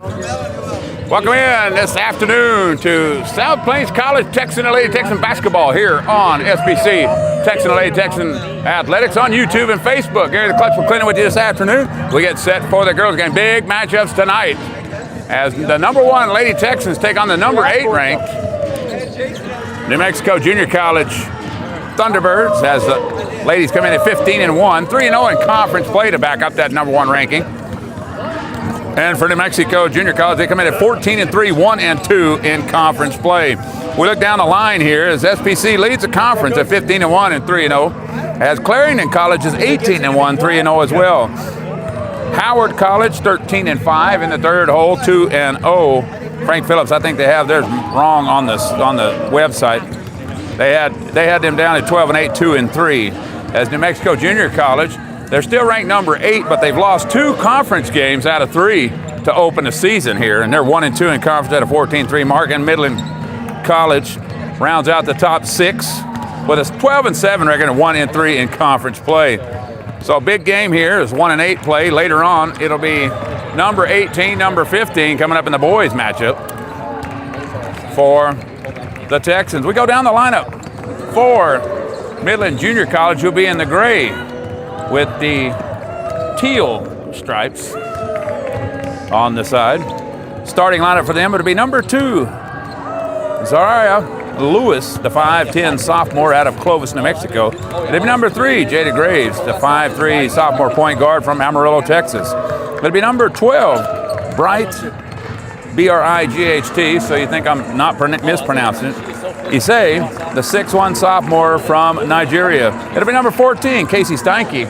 Welcome in this afternoon to South Plains College Texan and Lady Texan basketball here on SPC Texan and Lady Texan Athletics on YouTube and Facebook. Gary the Clutch McClendon with you this afternoon. We get set for the girls game. Big matchups tonight as the number 1 Lady Texans take on the number 8 ranked New Mexico Junior College Thunderbirds as the ladies come in at 15-1, 3-0 in conference play to back up that number 1 ranking. And for New Mexico Junior College, they come in at 14-3, 1-2 in conference play. We look down the line here as SPC leads the conference at 15-1 and 3-0, as Clarendon College is 18-1, 3-0 as well. Howard College 13-5 in the third hole, 2-0. Frank Phillips, I think they have theirs wrong on the website. They had them down at 12-8, 2-3. As New Mexico Junior College, they're still ranked number 8, but they've lost 2 conference games out of 3 to open the season here, and they're 1-2 in conference at a 14-3 mark. And Midland College rounds out the top 6 with a 12-7 record and 1-3 in conference play. So a big game here is 1-8 play. Later on, it'll be number 18, number 15 coming up in the boys matchup for the Texans. We go down the lineup for Midland Junior College, who'll be in the gray with the teal stripes on the side. Starting lineup for them, it'll be number 2, Zaria Lewis, the 5'10 sophomore out of Clovis, New Mexico. It'll be number 3, Jada Graves, the 5'3 sophomore point guard from Amarillo, Texas. It'll be number 12, Bright, B-R-I-G-H-T, so you think I'm not mispronouncing it. Issei, the 6'1 sophomore from Nigeria. It'll be number 14, Casey Steinke,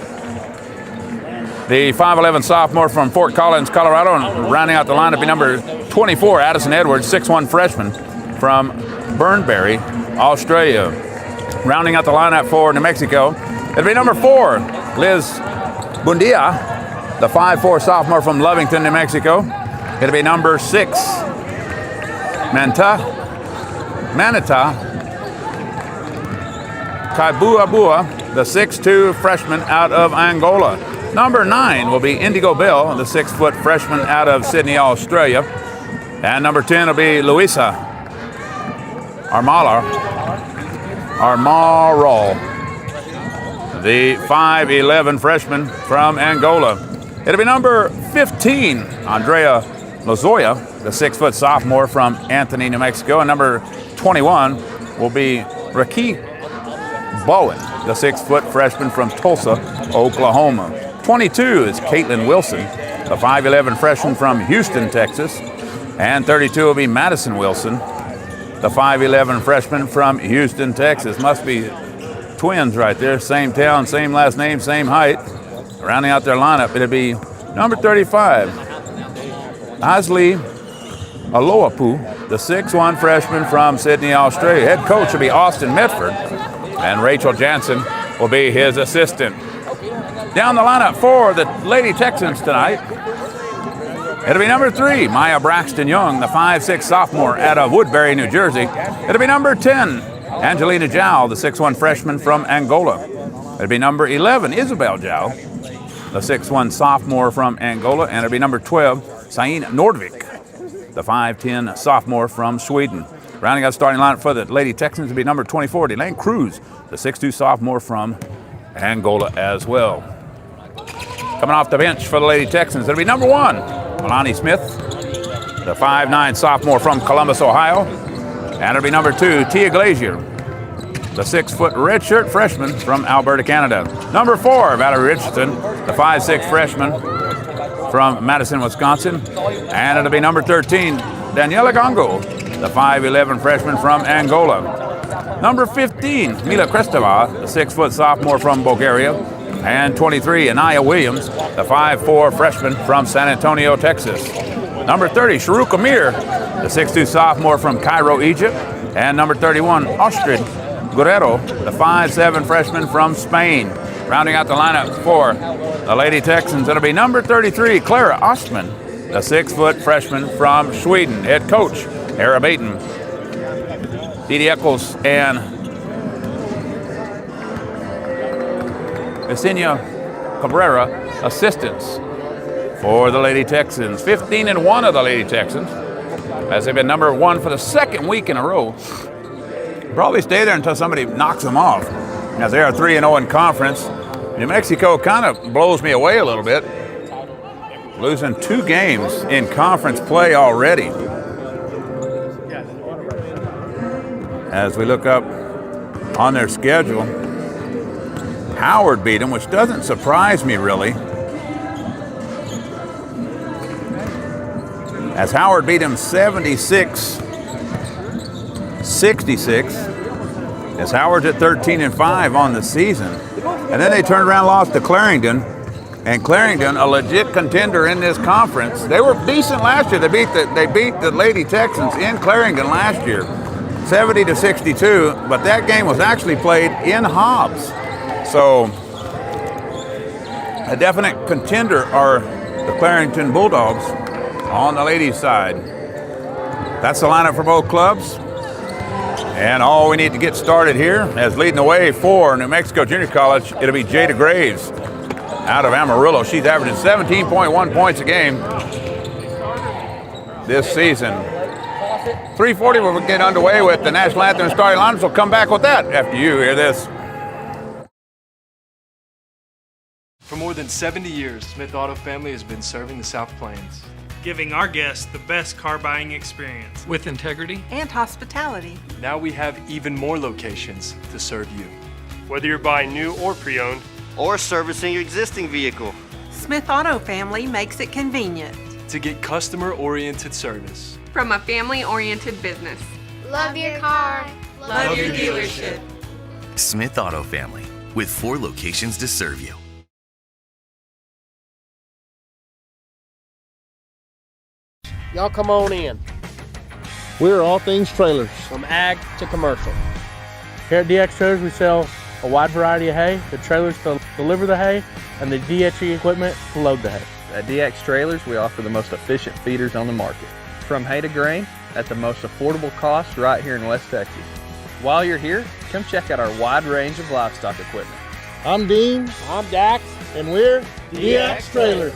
the 5'11 sophomore from Fort Collins, Colorado. And rounding out the line will be number 24, Addison Edwards, 6'1 freshman from Burnbury, Australia. Rounding out the lineup for New Mexico, it'll be number 4, Liz Bundia, the 5'4 sophomore from Lovington, New Mexico. It'll be number 6, Manita Kaibuabua, the 6'2 freshman out of Angola. Number 9 will be Indigo Bell, the 6-foot freshman out of Sydney, Australia. And number 10 will be Luisa Armaro, the 5'11 freshman from Angola. It'll be number 15, Andrea Lozoya, the 6-foot sophomore from Anthony, New Mexico. And number 21 will be Raki Bowen, the 6-foot freshman from Tulsa, Oklahoma. 22 is Caitlin Wilson, the 5'11 freshman from Houston, Texas. And 32 will be Madison Wilson, the 5'11 freshman from Houston, Texas. Must be twins right there, same town, same last name, same height. Rounding out their lineup, it'll be number 35, Asley Aloapu, the 6'1 freshman from Sydney, Australia. Head coach will be Austin Medford, and Rachel Jansen will be his assistant. Down the lineup for the Lady Texans tonight, it'll be number 3, Maya Braxton Young, the 5'6 sophomore out of Woodbury, New Jersey. It'll be number 10, Angelina Jao, the 6'1 freshman from Angola. It'll be number 11, Isabel Jao, the 6'1 sophomore from Angola. And it'll be number 12, Sain Nordvik, the 5'10 sophomore from Sweden. Rounding out starting lineup for the Lady Texans will be number 24, Delane Cruz, the 6'2 sophomore from Angola as well. Coming off the bench for the Lady Texans, it'll be number 1, Melanie Smith, the 5'9 sophomore from Columbus, Ohio. And it'll be number 2, Tia Glazier, the 6-foot redshirt freshman from Alberta, Canada. Number 4, Valerie Richardson, the 5'6 freshman from Madison, Wisconsin. And it'll be number 13, Daniela Gongo, the 5'11 freshman from Angola. Number 15, Mila Krestova, the 6-foot sophomore from Bulgaria. And 23, Anaya Williams, the 5'4 freshman from San Antonio, Texas. Number 30, Sharuk Amir, the 6'2 sophomore from Cairo, Egypt. And number 31, Astrid Guerrero, the 5'7 freshman from Spain. Rounding out the lineup for the Lady Texans, it'll be number 33, Clara Ostman, the 6-foot freshman from Sweden. Head coach, Ara Baton, Didi Eccles, and Yesenia Cabrera, assistants for the Lady Texans. 15-1 of the Lady Texans, as they've been number one for the second week in a row. Probably stay there until somebody knocks them off, as they are 3-0 in conference. New Mexico kind of blows me away a little bit, losing 2 games in conference play already. As we look up on their schedule, Howard beat them, which doesn't surprise me really, as Howard beat them 76-66, as Howard's at 13-5 on the season. And then they turned around and lost to Clarendon, and Clarendon, a legit contender in this conference. They were decent last year. They beat the Lady Texans in Clarendon last year, 70-62, but that game was actually played in Hobbs. So a definite contender are the Clarendon Bulldogs on the ladies' side. That's the lineup for both clubs. And all we need to get started here, as leading the way for New Mexico Junior College, it'll be Jada Graves out of Amarillo. She's averaging 17.1 points a game this season. 3:40 we'll get underway with the National Anthem and starting lineups. We'll come back with that after you hear this. For more than 70 years, Smith Auto Family has been serving the South Plains, giving our guests the best car buying experience with integrity and hospitality. Now we have even more locations to serve you. Whether you're buying new or pre-owned, or servicing your existing vehicle, Smith Auto Family makes it convenient to get customer-oriented service from a family-oriented business. Love your car. Love your dealership. Smith Auto Family, with 4 locations to serve you. Y'all come on in. We're all things trailers, from ag to commercial. Here at DX Trailers, we sell a wide variety of hay, the trailers to deliver the hay, and the DHE equipment to load the hay. At DX Trailers, we offer the most efficient feeders on the market. From hay to grain, at the most affordable cost right here in West Texas. While you're here, come check out our wide range of livestock equipment. I'm Dean. I'm Dax. And we're DX Trailers.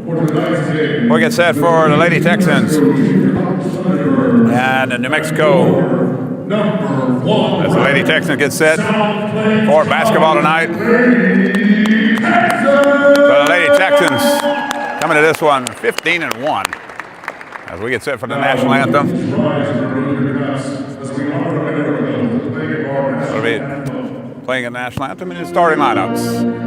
We'll get set for the Lady Texans and New Mexico. As the Lady Texans get set for basketball tonight. The Lady Texans coming to this one 15-1 as we get set for the national anthem. We'll be playing a national anthem in the starting lineups.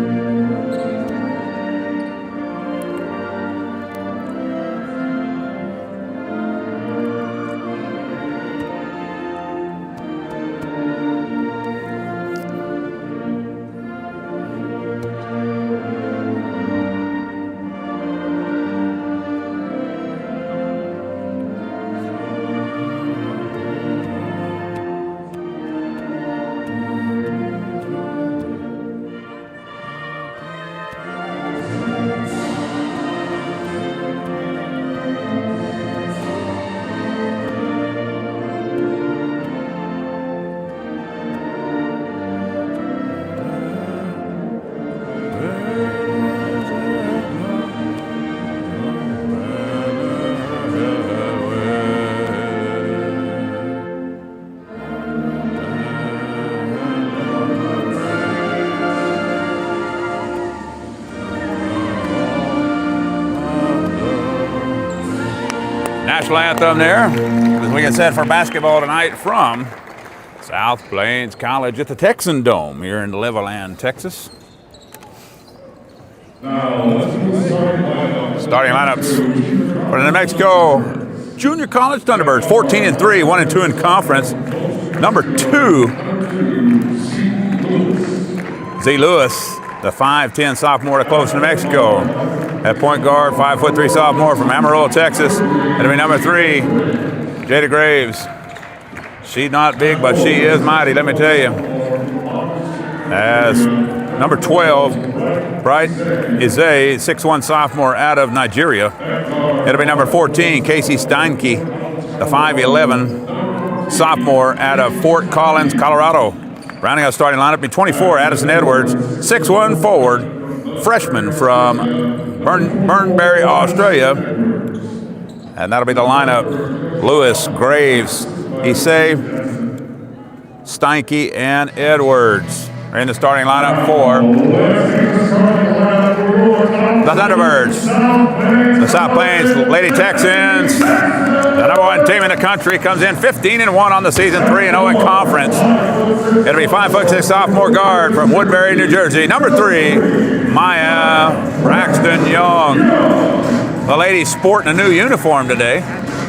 National anthem there as we get set for basketball tonight from South Plains College at the Texan Dome here in Levelland, Texas. Starting lineups for the New Mexico Junior College Thunderbirds, 14-3, 1-2 in conference. Number 2, Z. Lewis, the 5'10" sophomore to close New Mexico. At point guard, 5'3" sophomore from Amarillo, Texas. It'll be number 3, Jada Graves. She's not big, but she is mighty, let me tell you. As number 12, Bright Ize, 6'1" sophomore out of Nigeria. It'll be number 14, Casey Steinke, the 5'11" sophomore out of Fort Collins, Colorado. Rounding out starting lineup, be 24, Addison Edwards, 6'1" forward, freshman from Burnbury, Australia. And that'll be the lineup. Lewis, Graves, Issei, Steinke, and Edwards are in the starting lineup for the Thunderbirds. The South Plains Lady Texans, the number 1 team in the country, comes in 15-1 on the season, 3-0 in conference. It'll be 5'6" sophomore guard from Woodbury, New Jersey. Number 3, Maya Braxton Young. The ladies sporting a new uniform today.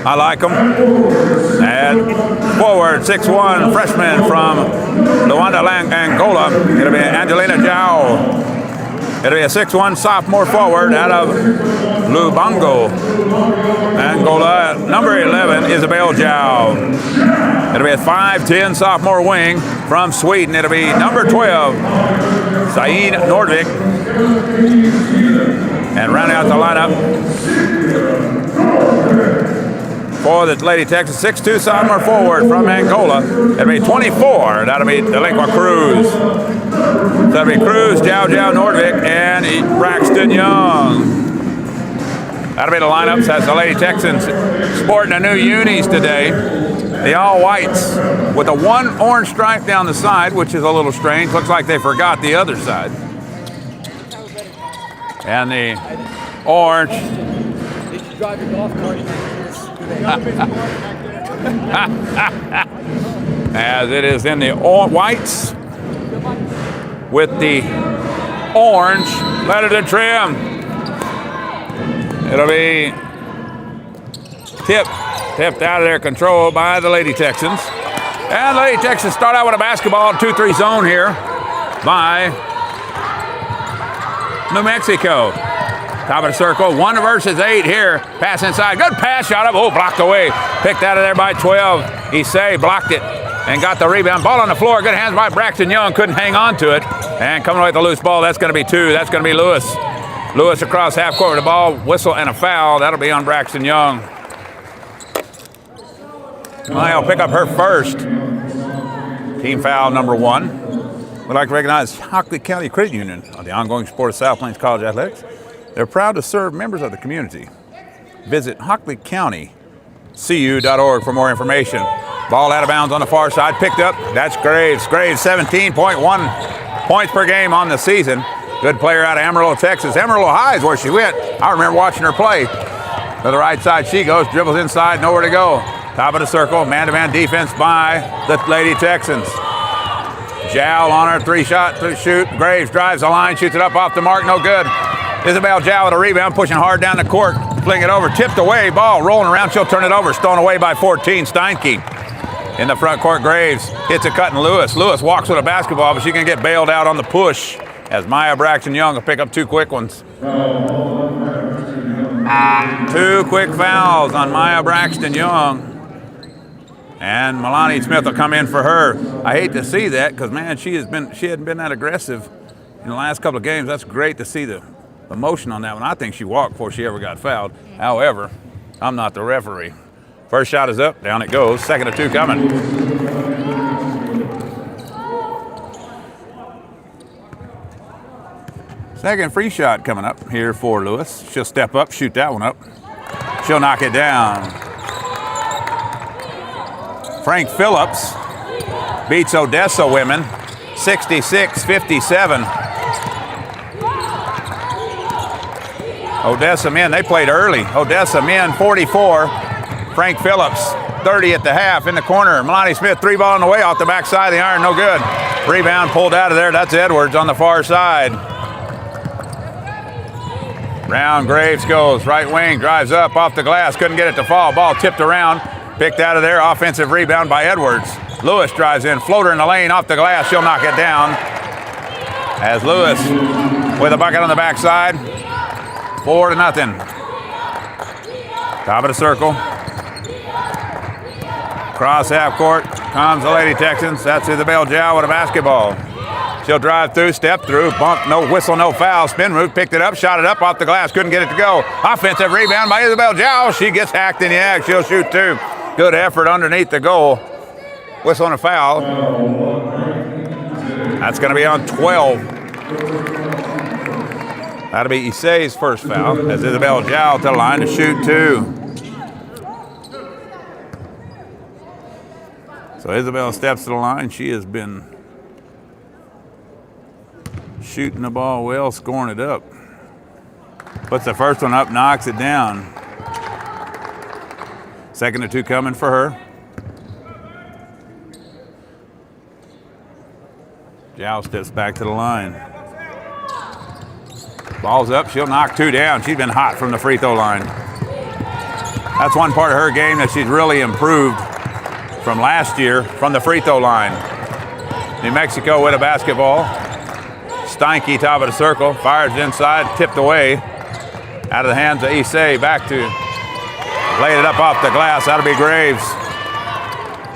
I like them. And forward, 6'1", freshman from Luanda, Angola. It'll be Angelina Zhao. It'll be a 6'1" sophomore forward out of Lubango, Angola. Number 11, Isabel Zhao. It'll be a 5'10" sophomore wing from Sweden. It'll be number 12, Zain Nordvik. And rounding out the lineup for the Lady Texans, 6'2" sophomore forward from Angola. It'll be 24. That'll be Delinqua Cruz. That'll be Cruz, Zhao Nordvik, and Braxton Young. That'll be the lineups as the Lady Texans sporting a new unis today. The all whites with a 1 orange stripe down the side, which is a little strange. Looks like they forgot the other side. And the orange. They should drive your golf cart like this. As it is in the whites with the orange lettered trim. It'll be tipped out of their control by the Lady Texans. And the Lady Texans start out with a basketball 2-3 zone here by New Mexico. Top of the circle, 1 versus 8 here. Pass inside, good pass, shot up, blocked away. Picked out of there by 12. Issei blocked it and got the rebound. Ball on the floor, good hands by Braxton Young, couldn't hang on to it. And coming away with the loose ball, that's gonna be 2. That's gonna be Lewis. Lewis across half court with the ball, whistle and a foul. That'll be on Braxton Young. I'll pick up her first. Team foul number 1. We'd like to recognize Hockley County Credit Union on the ongoing sport of South Plains College athletics. They're proud to serve members of the community. Visit HockleyCountyCU.org for more information. Ball out of bounds on the far side, picked up. That's Graves. Graves 17.1 points per game on the season. Good player out of Amarillo, Texas. Amarillo High is where she went. I remember watching her play. To the right side she goes, dribbles inside, nowhere to go. Top of the circle, man-to-man defense by the Lady Texans. Jowl on her, three-shot to shoot. Graves drives the line, shoots it up off the mark, no good. Isabel Jowl with a rebound, pushing hard down the court, fling it over, tipped away, ball rolling around, she'll turn it over, stolen away by 14, Steinke. In the front court, Graves hits a cut in Lewis. Lewis walks with a basketball, but she can get bailed out on the push as Maya Braxton Young will pick up two quick ones. 2 quick fouls on Maya Braxton Young. And Melanie Smith will come in for her. I hate to see that because, man, she hadn't been that aggressive in the last couple of games. That's great to see the emotion on that one. I think she walked before she ever got fouled. However, I'm not the referee. First shot is up, down it goes. Second of 2 coming. Second free shot coming up here for Lewis. She'll step up, shoot that one up. She'll knock it down. Frank Phillips beats Odessa women 66-57. Odessa men, they played early. Odessa men 44. Frank Phillips 30 at the half in the corner. Melanie Smith, 3-ball on the way off the backside of the iron, no good. Rebound pulled out of there. That's Edwards on the far side. Round Graves goes, right wing, drives up off the glass, couldn't get it to fall. Ball tipped around, picked out of there. Offensive rebound by Edwards. Lewis drives in, floater in the lane, off the glass. She'll knock it down. As Lewis with a bucket on the backside. 4-0. Top of the circle. Cross half court comes the Lady Texans. That's Isabel Jow with a basketball. She'll drive through, step through, bump, no whistle, no foul. Spin route, picked it up, shot it up off the glass, couldn't get it to go. Offensive rebound by Isabel Jow. She gets hacked in the act. She'll shoot 2. Good effort underneath the goal. Whistle and a foul. That's going to be on 12. That'll be Issei's first foul as Isabel Jow to the line to shoot 2. So Isabel steps to the line. She has been shooting the ball well, scoring it up. Puts the first one up, knocks it down. Second of 2 coming for her. Jow steps back to the line. Ball's up, she'll knock 2 down. She's been hot from the free throw line. That's one part of her game that she's really improved from last year from the free throw line. New Mexico with a basketball. Steinke, top of the circle, fires it inside, tipped away. Out of the hands of Issei, back to, laid it up off the glass. That'll be Graves.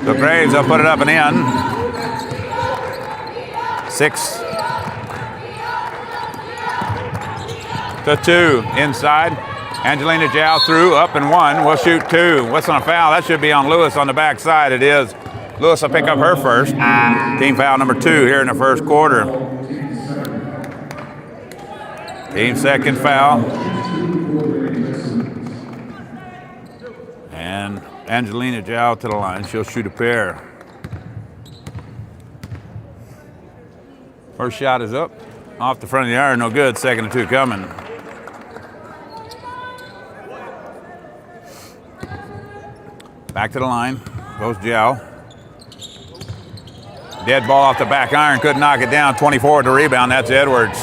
So Graves will put it up and in. 6-2 inside. Angelina Jow through, up and 1. We'll shoot 2. Whistle and a foul. That should be on Lewis on the backside. It is. Lewis will pick up her first. Team foul number 2 here in the first quarter. Team second foul. And Angelina Jow to the line. She'll shoot a pair. First shot is up. Off the front of the iron, no good. Second of 2 coming. Back to the line. Goes Jow. Dead ball off the back iron. Couldn't knock it down. 24 to rebound. That's Edwards.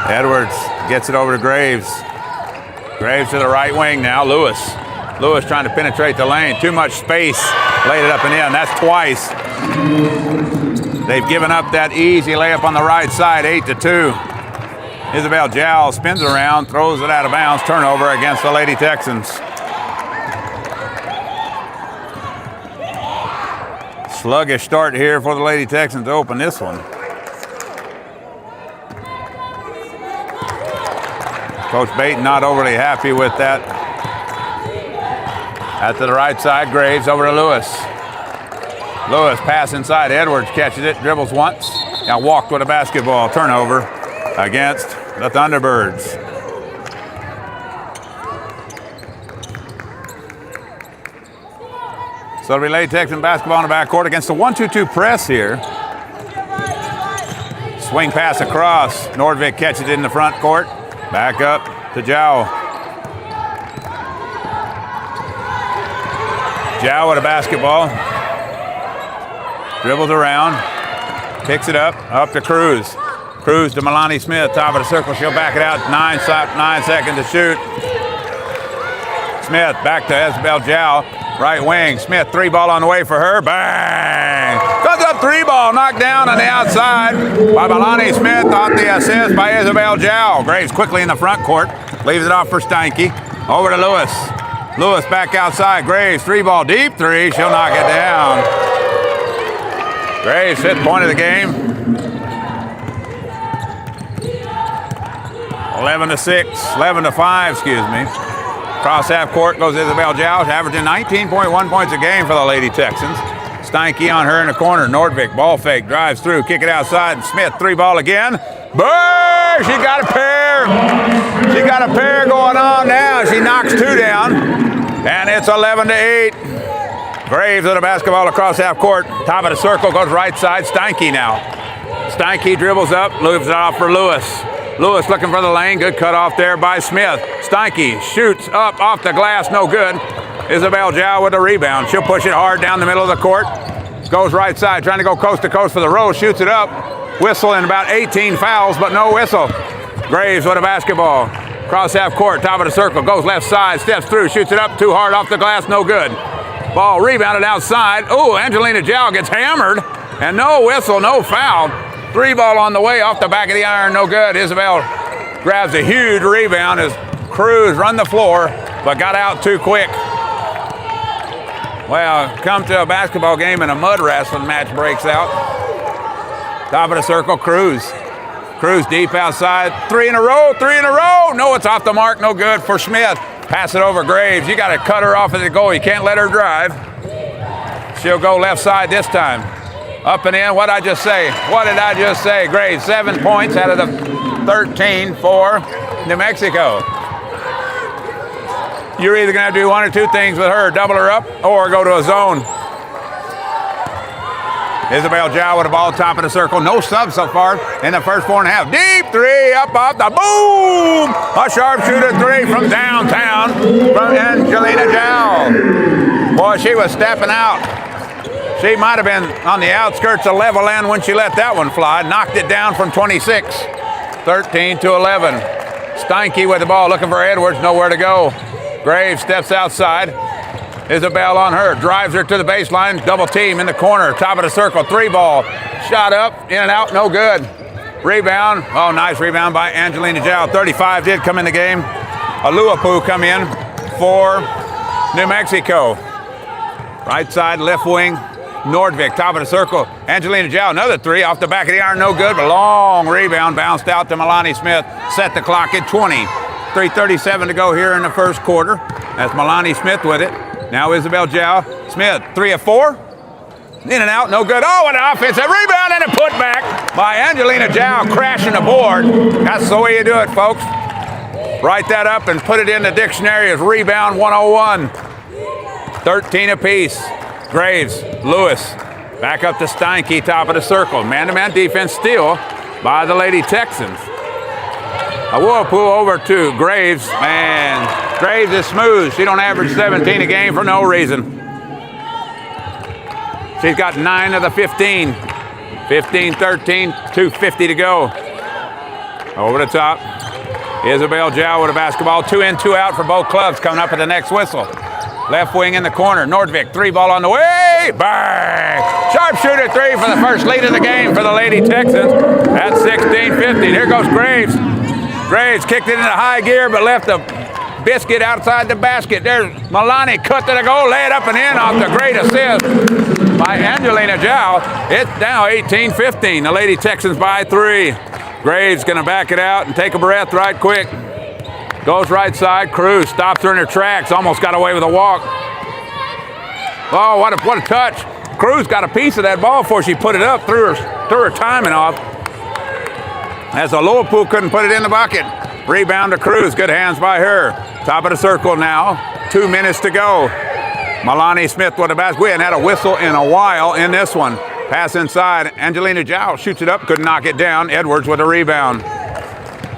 Edwards gets it over to Graves. Graves to the right wing now. Lewis. Lewis trying to penetrate the lane. Too much space. Laid it up and in. That's twice. They've given up that easy layup on the right side. 8-2. Isabel Jow spins around, throws it out of bounds. Turnover against the Lady Texans. Sluggish start here for the Lady Texans to open this one. Coach Baton not overly happy with that. Out to the right side, Graves over to Lewis. Lewis pass inside, Edwards catches it, dribbles once. Now walked with a basketball, turnover. against the Thunderbirds. So it'll be Lady Texan basketball in the backcourt against the 1-2-2 press here. Swing pass across. Nordvik catches it in the front court. Back up to Zhao. Zhao with a basketball. Dribbles around. Picks it up to Cruz. Cruz to Milani Smith, top of the circle. She'll back it out. 9 seconds to shoot. Smith back to Isabel Zhao. Right wing. Smith, 3-ball on the way for her. Bang! Comes up 3-ball, knocked down on the outside by Milani Smith off the assist by Isabel Zhao. Graves quickly in the front court. Leaves it off for Steinke. Over to Lewis. Lewis back outside. Graves, 3-ball, deep 3. She'll knock it down. Graves, 5th point of the game. 11-6, 11-5, excuse me. Cross half court goes Isabel Zhao, averaging 19.1 points a game for the Lady Texans. Steinke on her in the corner. Nordvik, ball fake, drives through, kick it outside. Smith, 3-ball again. Boom! She got a pair. She got a pair going on now. She knocks 2 down, and it's 11-8. Graves with a basketball across half court. Top of the circle, goes right side. Steinke now. Steinke dribbles up, moves it off for Lewis. Lewis looking for the lane. Good cut off there by Smith. Steinke shoots up off the glass. No good. Isabel Zhao with a rebound. She'll push it hard down the middle of the court. Goes right side, trying to go coast to coast for the roll. Shoots it up. Whistle and about 18 fouls, but no whistle. Graves with a basketball. Cross half court, top of the circle. Goes left side, steps through, shoots it up too hard off the glass. No good. Ball rebounded outside. Oh, Angelina Zhao gets hammered. And no whistle, no foul. 3-ball on the way off the back of the iron, no good. Isabel grabs a huge rebound as Cruz run the floor, but got out too quick. Well, come to a basketball game and a mud wrestling match breaks out. Top of the circle, Cruz. Cruz deep outside. 3 in a row, 3 in a row. No, it's off the mark, no good for Smith. Pass it over Graves. You got to cut her off at the goal. You can't let her drive. She'll go left side this time. Up and in. What did I just say? What did I just say? Graves, 7 points out of the 13 for New Mexico. You're either going to do 1 or 2 things with her. Double her up or go to a zone. Isabel Zhao with the ball, top of the circle. No subs so far in the first 4.5. Deep 3, up off the boom! A sharpshooter 3 from downtown from Angelina Zhao. Boy, she was stepping out. She might have been on the outskirts of level end when she let that one fly. Knocked it down from 26. 13-11. Steinke with the ball, looking for Edwards, nowhere to go. Graves steps outside. Isabel on her, drives her to the baseline, double team in the corner, top of the circle, 3-ball. Shot up, in and out, no good. Rebound, oh, nice rebound by Angelina Zhao. 35 did come in the game. Aluapu come in for New Mexico. Right side, left wing, Nordvik, top of the circle. Angelina Zhao, another 3 off the back of the iron, no good, but long rebound, bounced out to Milani Smith. Set the clock at 20. 3:37 to go here in the first quarter. That's Milani Smith with it. Now Isabel Zhao. Smith, 3 of 4. In and out, no good. Oh, an offensive rebound and a putback by Angelina Zhao, crashing the board. That's the way you do it, folks. Write that up and put it in the dictionary as rebound 101. 13 apiece. Graves, Lewis, back up to Steinke, top of the circle. Man-to-man defense still by the Lady Texans. A whirlpool over to Graves. Man, Graves is smooth. She don't average 17 a game for no reason. She's got 9 of the 15. 15-13, 2:50 to go. Over the top. Isabel Zhao with a basketball. 2 in, 2 out for both clubs coming up at the next whistle. Left wing in the corner. Nordvik, 3-ball on the way. Bang! Sharpshooter 3 for the first lead of the game for the Lady Texans at 16-15. Here goes Graves. Graves kicked it into high gear, but left the biscuit outside the basket. There's Milani, cut to the goal, lay it up and in off the great assist by Angelina Zhao. It's now 18-15. The Lady Texans by 3. Graves going to back it out and take a breath right quick. Goes right side. Cruz stops her in her tracks. Almost got away with a walk. Oh, what a touch. Cruz got a piece of that ball before she put it up, threw her timing off. as Aloapu couldn't put it in the bucket. Rebound to Cruz. Good hands by her. Top of the circle now. 2 minutes to go. Milani Smith with a basket. We hadn't had a whistle in a while in this one. Pass inside. Angelina Jow shoots it up. Couldn't knock it down. Edwards with a rebound.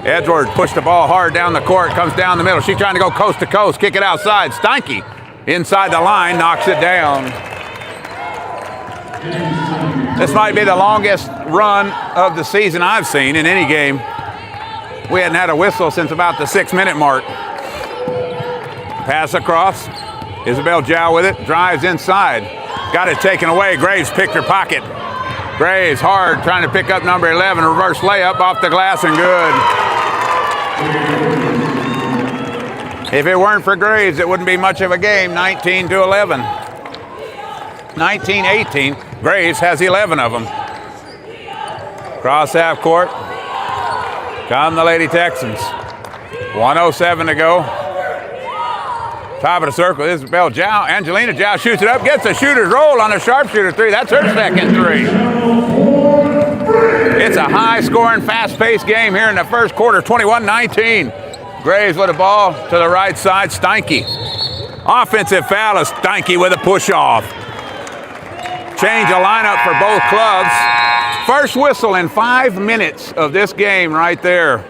Edwards pushed the ball hard down the court. Comes down the middle. She's trying to go coast to coast. Kick it outside. Steinke inside the line. Knocks it down. This might be the longest run of the season I've seen in any game. We hadn't had a whistle since about the 6-minute mark. Pass across. Isabel Jow with it. Drives inside. Got it taken away. Graves picked her pocket. Graves hard trying to pick up number 11. Reverse layup off the glass and good. If it weren't for Graves, it wouldn't be much of a game. 19-11. 19-18. Graves has 11 of them. Cross half court. Come the Lady Texans. 1:07 to go. Top of the circle, Isabel Jow. Angelina Jow shoots it up, gets a shooter's roll on a sharpshooter three. That's her second three. It's a high-scoring, fast-paced game here in the first quarter, 21-19. Graves with the ball to the right side, Steinke. Offensive foul of Steinke with a push-off. Change the lineup for both clubs. First whistle in 5 minutes of this game right there.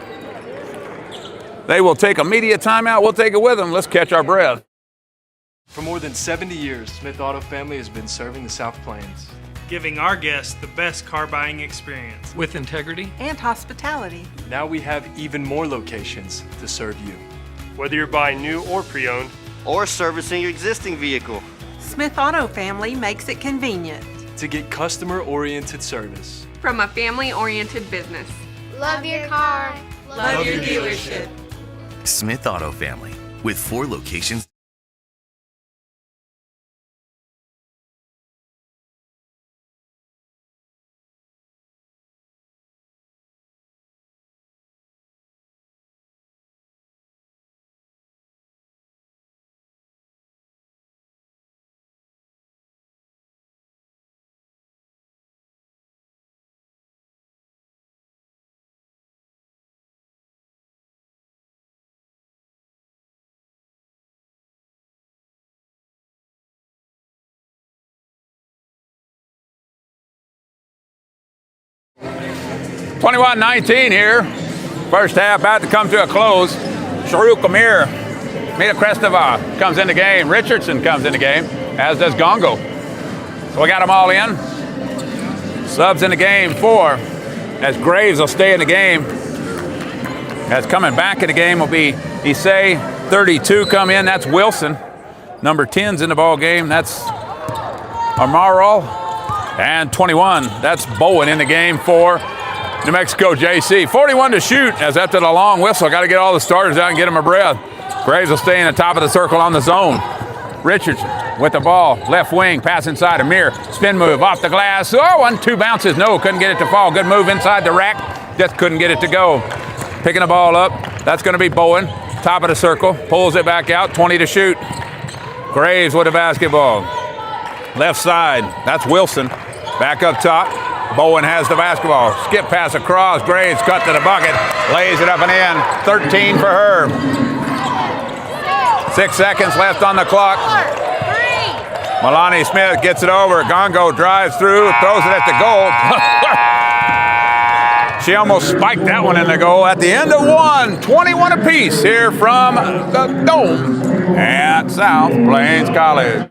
They will take a media timeout. We'll take it with them. Let's catch our breath. For more than 70 years, Smith Auto Family has been serving the South Plains, giving our guests the best car buying experience with integrity and hospitality. Now we have even more locations to serve you. Whether you're buying new or pre-owned, or servicing your existing vehicle, Smith Auto Family makes it convenient to get customer-oriented service from a family-oriented business. Love your car. Love your dealership. Smith Auto Family, with 4 locations. (21-19) here. First half about to come to a close. Sharuk Amir, Mita Krestova comes in the game. Richardson comes in the game, as does Gongo. So we got them all in. Subs in the game 4, as Graves will stay in the game. As coming back in the game will be Issei. 32 come in, that's Wilson. Number 10's in the ball game, that's Amaral. And 21, that's Bowen in the game for New Mexico JC. 41 to shoot, as after the long whistle, got to get all the starters out and get them a breath. Graves will stay in the top of the circle on the zone. Richardson with the ball, left wing, pass inside Amir. Spin move off the glass. Oh, 1-2 bounces. No, couldn't get it to fall. Good move inside the rack. Just couldn't get it to go. Picking the ball up. That's going to be Bowen. Top of the circle. Pulls it back out. 20 to shoot. Graves with the basketball. Left side. That's Wilson. Back up top. Bowen has the basketball. Skip pass across. Graves cut to the bucket. Lays it up and in. 13 for her. 6 seconds left on the clock. Milani Smith gets it over. Gongo drives through, throws it at the goal. She almost spiked that one in the goal. At the end of 1, 21 apiece here from the Dome at South Plains College.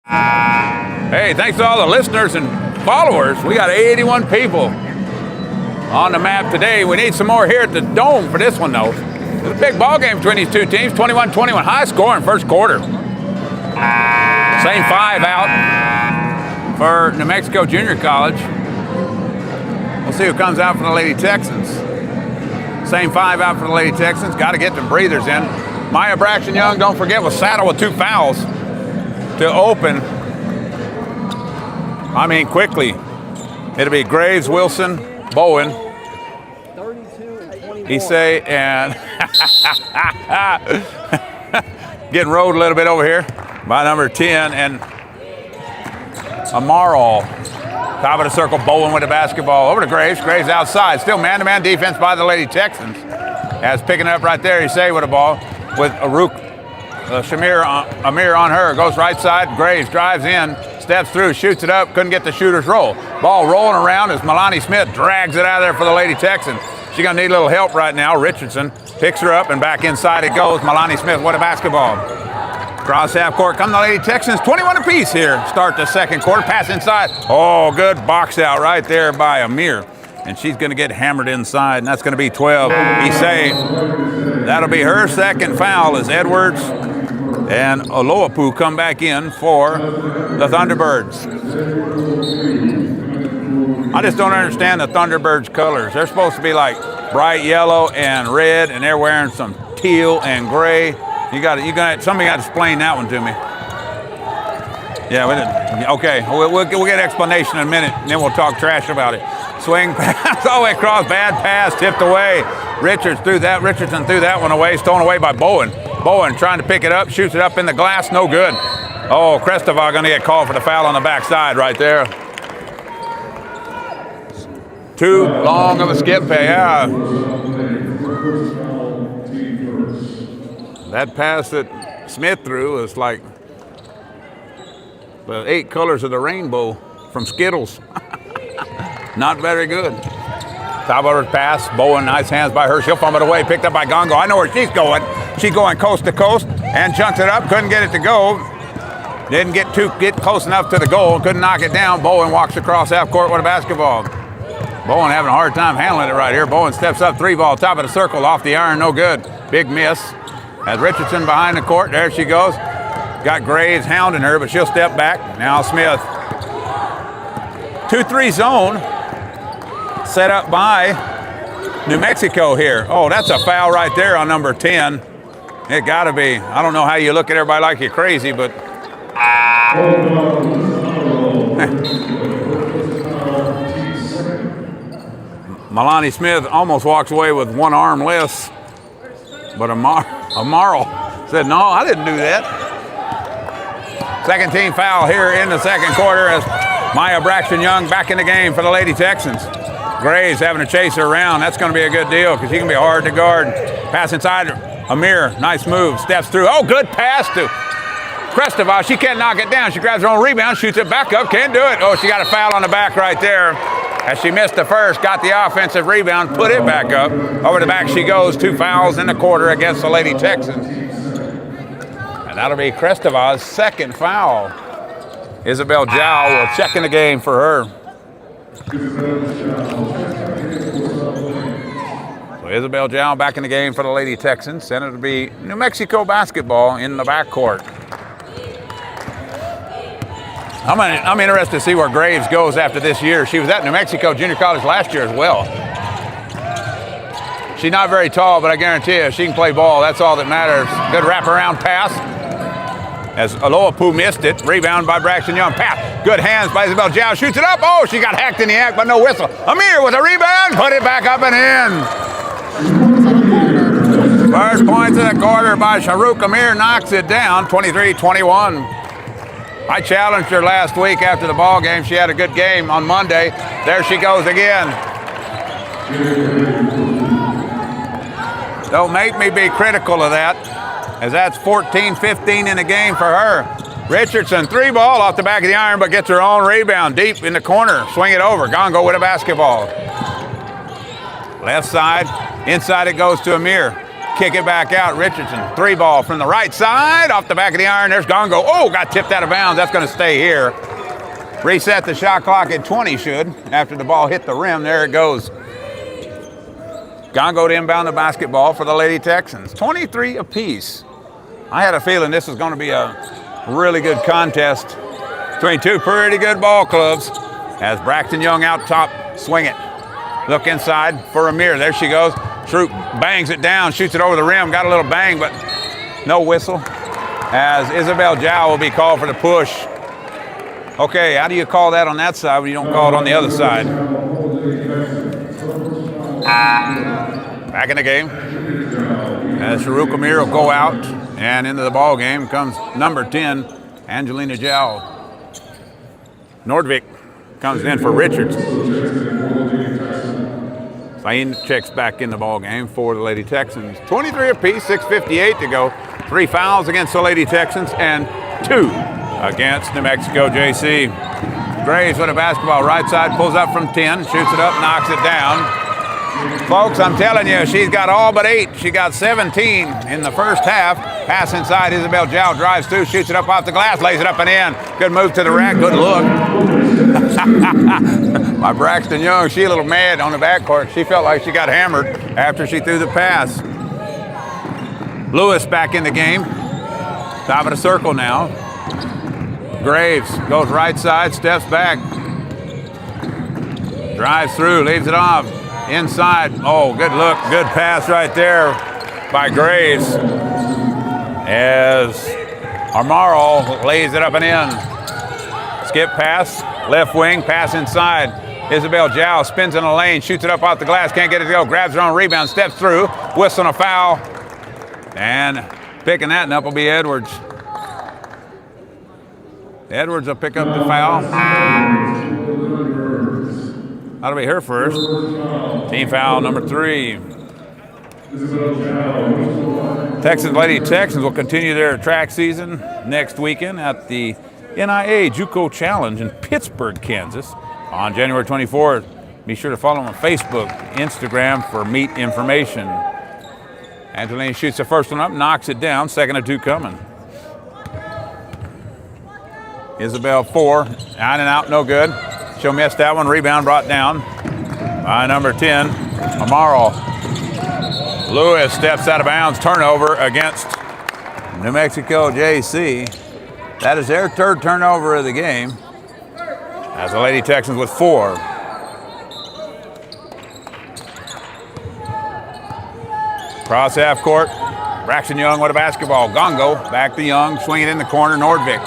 Hey, thanks to all the listeners and followers. We got 81 people on the map today. We need some more here at the Dome for this one, though. It's a big ball game between these two teams, 21-21. High scoring first quarter. Same 5 out for New Mexico Junior College. We'll see who comes out for the Lady Texans. Same 5 out for the Lady Texans. Got to get them breathers in. Maya Braxton Young, don't forget, was saddled with 2 fouls to open. I mean, quickly. It'll be Graves, Wilson, Bowen, Issei, and getting rode a little bit over here by number 10, and Amaral. Top of the circle, Bowen with the basketball. Over to Graves. Graves outside. Still man-to-man defense by the Lady Texans. As picking it up right there, Issei with the ball. With Amir on her. Goes right side. Graves drives in. Steps through. Shoots it up. Couldn't get the shooter's roll. Ball rolling around as Milani Smith drags it out of there for the Lady Texans. She's going to need a little help right now. Richardson picks her up and back inside it goes. Milani Smith with a basketball. Cross half court come the Lady Texans. 21 apiece here. Start the second quarter. Pass inside. Oh, good box out right there by Amir. And she's going to get hammered inside, and that's going to be 12. Issei. That'll be her second foul as Edwards and Oloapu come back in for the Thunderbirds. I just don't understand the Thunderbirds colors. They're supposed to be like bright yellow and red, and they're wearing some teal and gray. Somebody got to explain that one to me. Yeah, okay. We'll get an explanation in a minute, and then we'll talk trash about it. Swing pass all the way across, bad pass, tipped away. Richardson threw that one away, stolen away by Bowen. Bowen trying to pick it up, shoots it up in the glass, no good. Oh, Crestova going to get called for the foul on the backside right there. Too long of a skip pay, yeah. That pass that Smith threw is like the 8 colors of the rainbow from Skittles. Not very good. Top of her pass. Bowen, nice hands by her. She'll fumble it away. Picked up by Gongo. I know where she's going. She's going coast to coast and chunks it up. Couldn't get it to go. Didn't get close enough to the goal. Couldn't knock it down. Bowen walks across half court with a basketball. Bowen having a hard time handling it right here. Bowen steps up, 3-ball, top of the circle, off the iron, no good. Big miss. As Richardson behind the court, there she goes. Got Graves hounding her, but she'll step back. Now Smith. 2-3 zone set up by New Mexico here. Oh, that's a foul right there on number 10. It got to be. I don't know how you look at everybody like you're crazy, but Milani Smith almost walks away with one arm less, but Amaral said, no, I didn't do that. Second team foul here in the second quarter as Maya Braxton Young back in the game for the Lady Texans. Graves having to chase her around. That's going to be a good deal because he can be hard to guard. Pass inside. Amir, nice move, steps through. Oh, good pass to Crestova. She can't knock it down. She grabs her own rebound, shoots it back up, can't do it. Oh, she got a foul on the back right there. As she missed the first, got the offensive rebound, put it back up. Over the back she goes. 2 fouls in the quarter against the Lady Texans. And that'll be Crestova's second foul. Isabel Zhao will check in the game for her. So Isabel Zhao back in the game for the Lady Texans. And it'll be New Mexico basketball in the backcourt. I'm interested to see where Graves goes after this year. She was at New Mexico Junior College last year as well. She's not very tall, but I guarantee you, if she can play ball, that's all that matters. Good wraparound pass. As Aloapu missed it. Rebound by Braxton Young. Pass. Good hands by Isabel Zhao. Shoots it up. Oh, she got hacked in the act, but no whistle. Amir with a rebound. Put it back up and in. First points of the quarter by Shahrukh Amir. Knocks it down. 23-21. I challenged her last week after the ball game. She had a good game on Monday. There she goes again. Don't make me be critical of that, as that's 14-15 in the game for her. Richardson, 3-ball off the back of the iron, but gets her own rebound deep in the corner. Swing it over. Gongo with a basketball. Left side. Inside it goes to Amir. kick it back out. Richardson, 3 ball from the right side, off the back of the iron. There's Gongo. Oh, got tipped out of bounds. That's going to stay here. Reset the shot clock at 20 should, after the ball hit the rim. There it goes. Gongo to inbound the basketball for the Lady Texans. 23 apiece. I had a feeling this was going to be a really good contest between two pretty good ball clubs. As Braxton Young out top, swing it. Look inside for Amir. There she goes. Troop bangs it down, shoots it over the rim. Got a little bang, but no whistle. As Isabel Zhao will be called for the push. Okay, how do you call that on that side when you don't call it on the other side? Back in the game. As Sharuk Amir will go out, and into the ball game comes number 10, Angelina Zhao. Nordvik comes in for Richards. Sain checks back in the ball game for the Lady Texans. 23 apiece, 6:58 to go. 3 fouls against the Lady Texans and 2 against New Mexico JC. Graves with a basketball right side, pulls up from 10, shoots it up, knocks it down. Folks, I'm telling you, she's got all but 8. She got 17 in the first half. Pass inside, Isabel Zhao drives through, shoots it up off the glass, lays it up and in. Good move to the rack, good look. My Braxton Young, she a little mad on the backcourt. She felt like she got hammered after she threw the pass. Lewis back in the game. Top of the circle now. Graves goes right side, steps back. Drives through, leaves it off. Inside, oh, good look, good pass right there by Graves. As Armaro lays it up and in. Skip pass, left wing, pass inside. Isabel Zhao spins in the lane, shoots it up off the glass, can't get it to go, grabs her own rebound, steps through, whistling a foul. And picking that up will be Edwards. Edwards will pick up the foul. That'll be her first. Team foul number 3. Lady Texans will continue their track season next weekend at the NIA JUCO Challenge in Pittsburgh, Kansas on January 24th. Be sure to follow them on Facebook, Instagram for meet information. Angelina shoots the first one up, knocks it down, second of 2 coming. Isabel 4, out and out, no good. She'll miss that one, rebound brought down by number 10, Amaro. Lewis steps out of bounds, turnover against New Mexico JC. That is their 3rd turnover of the game, as the Lady Texans with 4. Cross half court, Braxton Young with a basketball. Gongo, back to Young, swing it in the corner, Nordvik.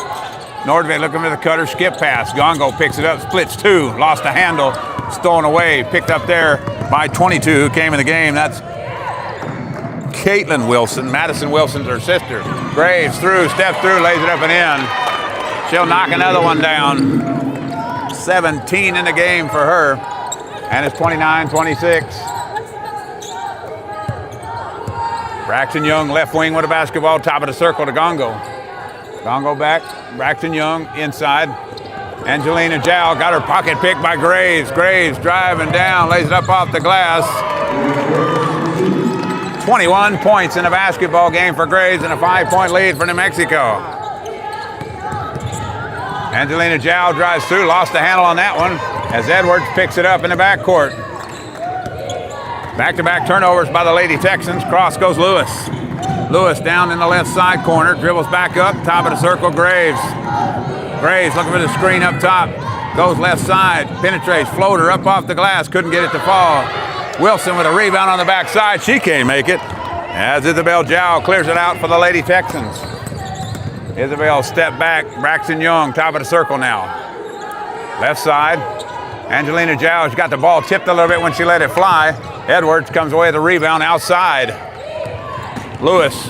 Nordvik looking for the cutter, skip pass. Gongo picks it up, splits 2, lost the handle, stolen away, picked up there by 22 who came in the game. That's Caitlin Wilson. Madison Wilson's her sister. Graves through, steps through, lays it up and in. She'll knock another one down. 17 in the game for her, and it's 29-26. Braxton Young, left wing with a basketball, top of the circle to Gongo. Gongo back, Braxton Young inside. Angelina Zhao got her pocket picked by Graves. Graves driving down, lays it up off the glass. 21 points in a basketball game for Graves and a 5-point lead for New Mexico. Angelina Zhao drives through, lost the handle on that one as Edwards picks it up in the backcourt. Back-to-back turnovers by the Lady Texans. Cross goes Lewis. Lewis down in the left side corner, dribbles back up, top of the circle, Graves. Graves looking for the screen up top, goes left side, penetrates, floater up off the glass, couldn't get it to fall. Wilson with a rebound on the backside, she can't make it, as Isabel Zhao clears it out for the Lady Texans. Isabel step back, Braxton Young, top of the circle now. Left side, Angelina Zhao, she got the ball tipped a little bit when she let it fly. Edwards comes away with the rebound outside. Lewis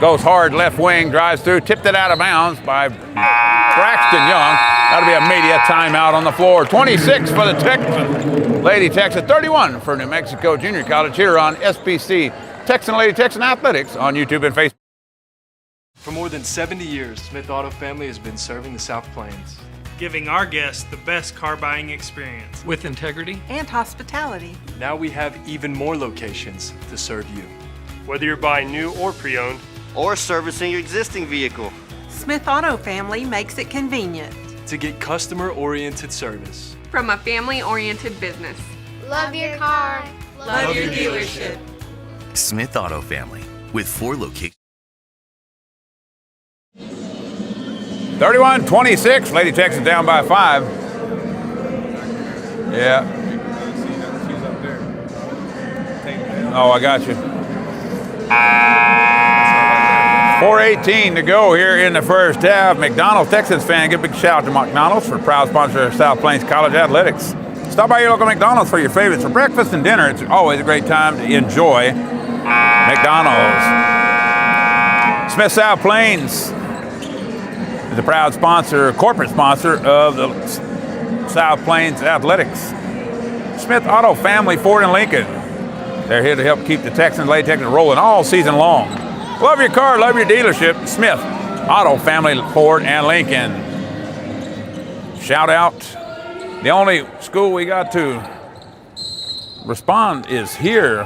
goes hard left wing, drives through, tipped it out of bounds by Braxton Young. That'll be a media timeout on the floor. 26 for the Texans. Lady Texans, 31 for New Mexico Junior College here on SPC, Texan Lady Texan Athletics on YouTube and Facebook. For more than 70 years, Smith Auto Family has been serving the South Plains, giving our guests the best car buying experience with integrity and hospitality. Now we have even more locations to serve you. Whether you're buying new or pre-owned, or servicing your existing vehicle. Smith Auto Family makes it convenient. To get customer-oriented service. From a family-oriented business. Love your car. Love your dealership. Smith Auto Family with 4 locations. 31-26, Lady Texans down by 5. Yeah. Oh, I got you. 4:18 to go here in the first half. McDonald's Texans fan, give a big shout out to McDonald's for proud sponsor of South Plains College Athletics. Stop by your local McDonald's for your favorites for breakfast and dinner. It's always a great time to enjoy McDonald's. Smith South Plains is a proud sponsor, corporate sponsor of the South Plains Athletics. Smith Auto Family, Ford and Lincoln. They're here to help keep the Texans, Lady Texans rolling all season long. Love your car, love your dealership. Smith Auto Family, Ford and Lincoln. Shout out. The only school we got to respond is here,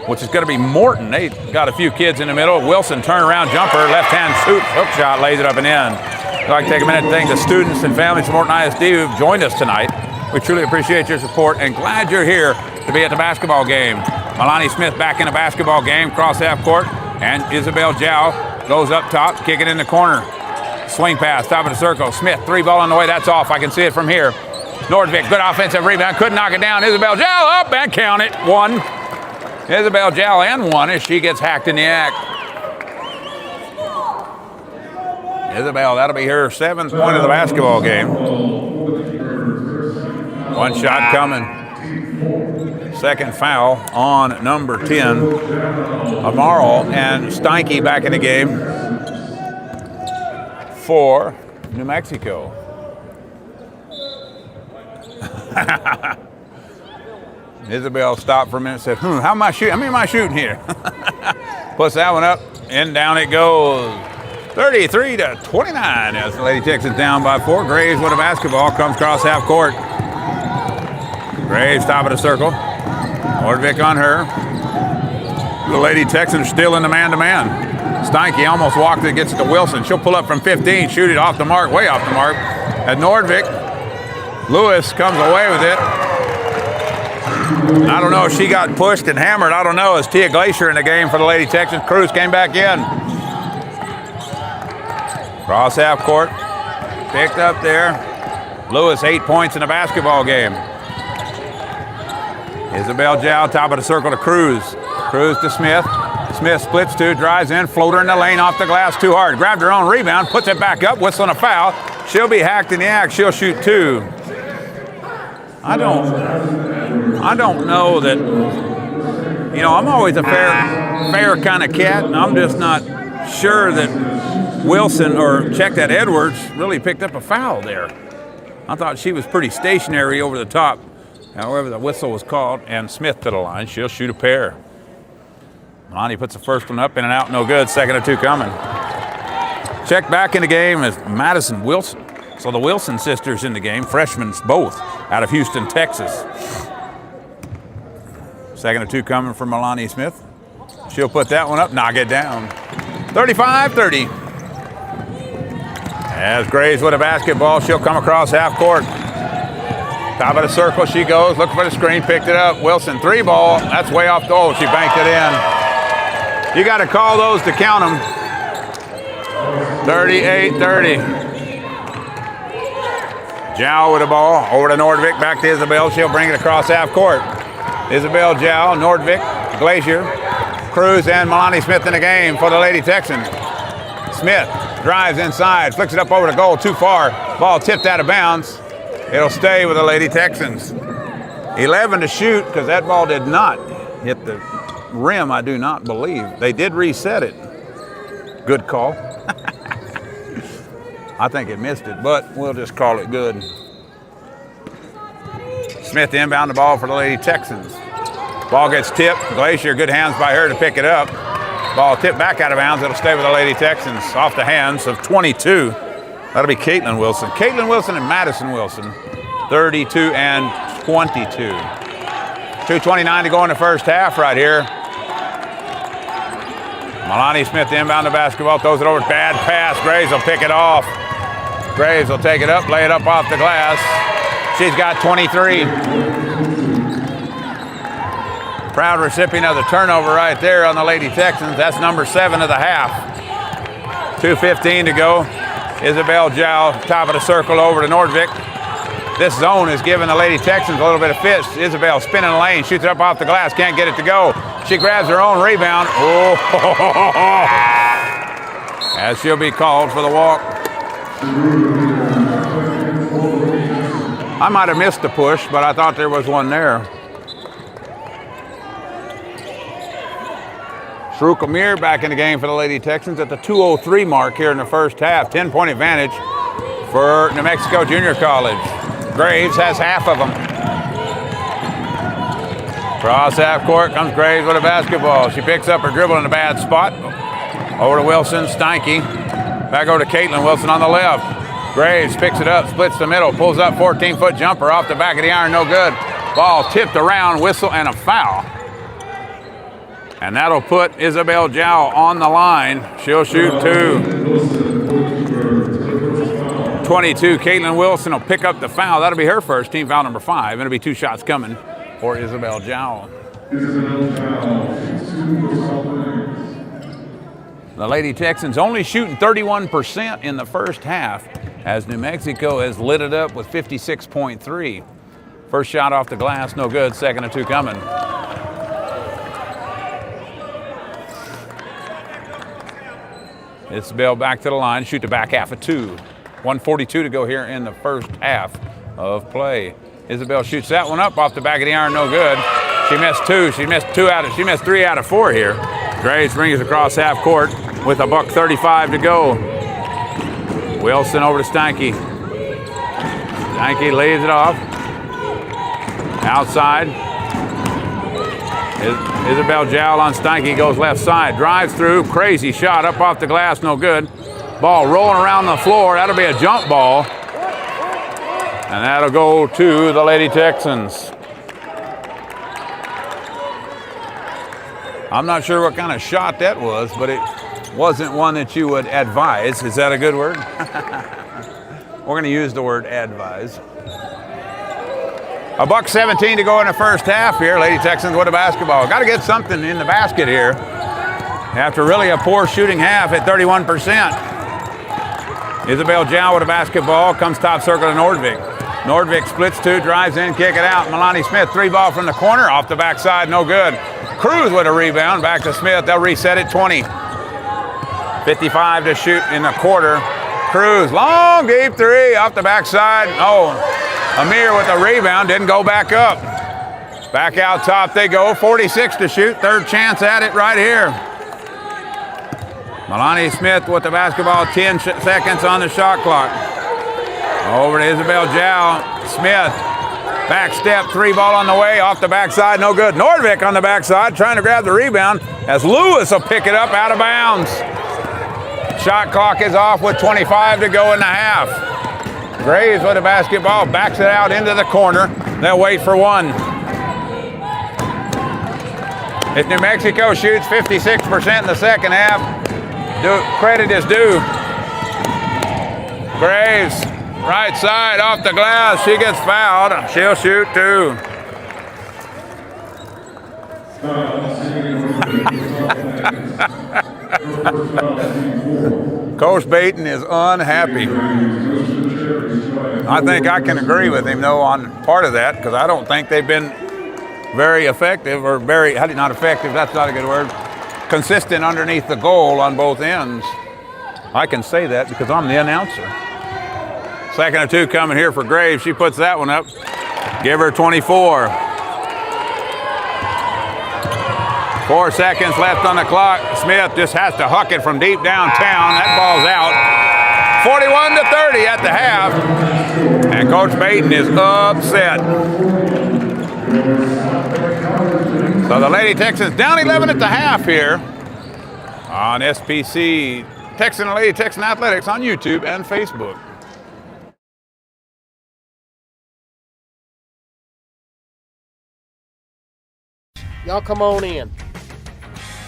which is going to be Morton. They got a few kids in the middle. Wilson, turnaround jumper, left-hand shoot, hook shot, lays it up and in. I'd like to take a minute to thank the students and families from Morton ISD who've joined us tonight. We truly appreciate your support and glad you're here to be at the basketball game. Milani Smith back in the basketball game, cross half court, and Isabel Zhao goes up top, kicking in the corner. Swing pass, top of the circle. Smith, 3 ball on the way, that's off. I can see it from here. Nordvik, good offensive rebound, couldn't knock it down. Isabel Zhao up and count it, 1. Isabel Zhao and 1 as she gets hacked in the act. Isabel, that'll be her 7th point of the basketball game. 1 shot coming. 2nd foul on number 10, Amaro, and Steinke back in the game for New Mexico. Isabel stopped for a minute and said, how many am I shooting here? Puts that one up, and down it goes. 33-29 as the Lady Texans down by 4. Graves with a basketball, comes across half court. Graves, top of the circle. Nordvik on her. The Lady Texans still in the man-to-man. Steinke almost walked it, gets it to Wilson. She'll pull up from 15, shoot it off the mark, way off the mark. At Nordvik, Lewis comes away with it. I don't know if she got pushed and hammered. I don't know. It's Tia Glacier in the game for the Lady Texans. Cruz came back in. Cross half court. Picked up there. Lewis, 8 points in the basketball game. Isabel Zhao, top of the circle to Cruz. Cruz to Smith. Smith splits 2, drives in, floater in the lane, off the glass too hard. Grabbed her own rebound, puts it back up, whistling a foul. She'll be hacked in the act. She'll shoot 2. I don't know that, I'm always a fair kind of cat, and I'm just not sure that Wilson or that Edwards really picked up a foul there. I thought she was pretty stationary over the top. However, the whistle was called, and Smith to the line. She'll shoot a pair. Lonnie puts the first one up, in and out, no good. 2nd of 2 coming. Check back in the game is Madison Wilson. So the Wilson sisters in the game, freshmen both, out of Houston, Texas. 2nd of 2 coming from Milani Smith. She'll put that one up, knock it down. 35-30. As Graves with a basketball, she'll come across half court. Top of the circle she goes, looking for the screen, picked it up. Wilson, 3 ball, that's way off the hole. She banked it in. You got to call those to count them. 38-30. Zhao with the ball, over to Nordvik, back to Isabel. She'll bring it across half court. Isabel Zhao, Nordvik, Glacier, Cruz, and Milani Smith in the game for the Lady Texans. Smith drives inside, flicks it up over the goal, too far. Ball tipped out of bounds. It'll stay with the Lady Texans. 11 to shoot, because that ball did not hit the rim, I do not believe. They did reset it. Good call. I think it missed it, but we'll just call it good. Smith inbound the ball for the Lady Texans. Ball gets tipped. Glacier, good hands by her to pick it up. Ball tipped back out of bounds. It'll stay with the Lady Texans off the hands of 22. That'll be Caitlin Wilson. Caitlin Wilson and Madison Wilson, 32 and 22. 2:29 to go in the first half right here. Milani Smith inbound the basketball, throws it over. Bad pass. Graves will pick it off. Graves will take it up, lay it up off the glass. She's got 23. Proud recipient of the turnover right there on the Lady Texans. That's number 7 of the half. 2:15 to go. Isabel Jow, top of the circle over to Nordvik. This zone is giving the Lady Texans a little bit of fits. Isabel spinning the lane, shoots it up off the glass, can't get it to go. She grabs her own rebound. Oh, as she'll be called for the walk. I might have missed the push, but I thought there was one there. Shruka Mir back in the game for the Lady Texans at the 2:03 mark here in the first half. 10-point advantage for New Mexico Junior College. Graves has half of them. Cross half court comes Graves with a basketball. She picks up her dribble in a bad spot. Over to Wilson, Steinke. Back over to Caitlin Wilson on the left. Graves picks it up, splits the middle, pulls up 14-foot jumper off the back of the iron, no good. Ball tipped around, whistle, and a foul. And that'll put Isabel Jow on the line. She'll shoot 2. 22, Caitlin Wilson will pick up the foul. That'll be her first, team foul number 5. And it'll be 2 shots coming for Isabel Jow. The Lady Texans only shooting 31% in the first half as New Mexico has lit it up with 56.3. First shot off the glass, no good. Second of 2 coming. Isabel back to the line, shoot the back half of 2. 1:42 to go here in the first half of play. Isabel shoots that one up off the back of the iron, no good. She missed 2. She missed 3 out of 4 here. Graves brings across half court with $1:35 to go. Wilson over to Steinke. Steinke lays it off. Outside. Isabel Jowl on Steinke, goes left side, drives through, crazy shot up off the glass, no good. Ball rolling around the floor, that'll be a jump ball. And that'll go to the Lady Texans. I'm not sure what kind of shot that was, but it wasn't one that you would advise. Is that a good word? We're going to use the word advise. $1:17 to go in the first half here. Lady Texans with a basketball. Got to get something in the basket here. After really a poor shooting half at 31%. Isabel Jow with a basketball. Comes top circle to Nordvik. Nordvik splits 2, drives in, kick it out. Milani Smith, 3 ball from the corner. Off the backside, no good. Cruz with a rebound. Back to Smith. They'll reset it 20. 55 to shoot in the quarter. Cruz, long, deep 3 off the backside. Oh, Amir with a rebound, didn't go back up. Back out top they go, 46 to shoot, third chance at it right here. Milani Smith with the basketball, 10 seconds on the shot clock. Over to Isabel Jow. Smith, back step, 3 ball on the way, off the backside, no good. Nordvik on the backside, trying to grab the rebound as Lewis will pick it up out of bounds. Shot clock is off with 25 to go in the half. Graves with the basketball, backs it out into the corner. They'll wait for 1. If New Mexico shoots 56% in the second half, credit is due. Graves, right side, off the glass. She gets fouled. She'll shoot 2. Coach Baton is unhappy. I think I can agree with him, though, on part of that, because I don't think they've been very effective, or not effective, that's not a good word, consistent underneath the goal on both ends. I can say that because I'm the announcer. Second of 2 coming here for Graves. She puts that one up. Give her 24. 4 seconds left on the clock. Smith just has to huck it from deep downtown. That ball's out. 41 to 30 at the half. And Coach Baton is upset. So the Lady Texans down 11 at the half here on SPC, Texan and Lady Texan Athletics on YouTube and Facebook. Y'all come on in.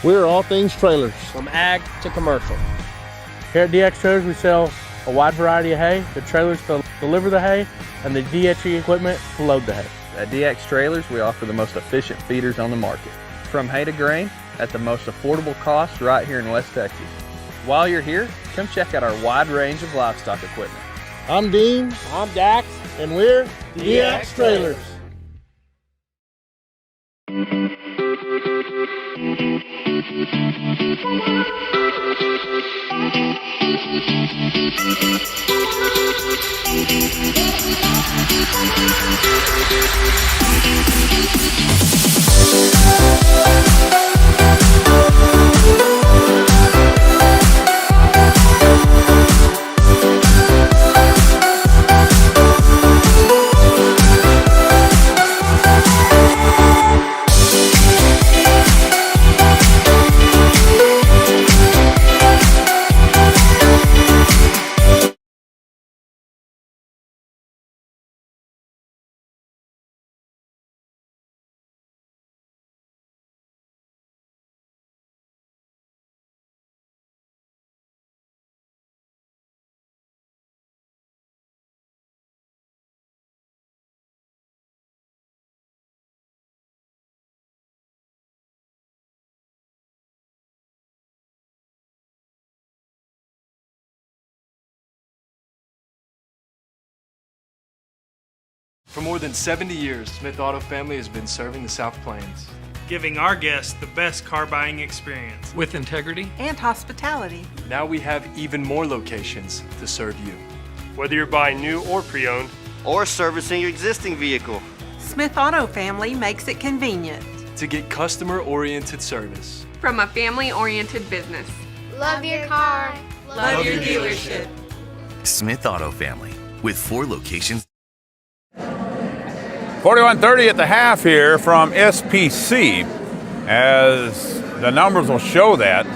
We're all things trailers, from ag to commercial. Here at DX Trailers, we sell a wide variety of hay, the trailers to deliver the hay, and the DHE equipment to load the hay. At DX Trailers, we offer the most efficient feeders on the market. From hay to grain, at the most affordable cost right here in West Texas. While you're here, come check out our wide range of livestock equipment. I'm Dean, I'm Dax, and we're DX Trailers. For more than 70 years, Smith Auto Family has been serving the South Plains. Giving our guests the best car buying experience. With integrity. And hospitality. Now we have even more locations to serve you. Whether you're buying new or pre-owned. Or servicing your existing vehicle. Smith Auto Family makes it convenient. To get customer-oriented service. From a family-oriented business. Love your car. Love your dealership. Smith Auto Family, with 4 locations. 41-30 at the half here from SPC, as the numbers will show that,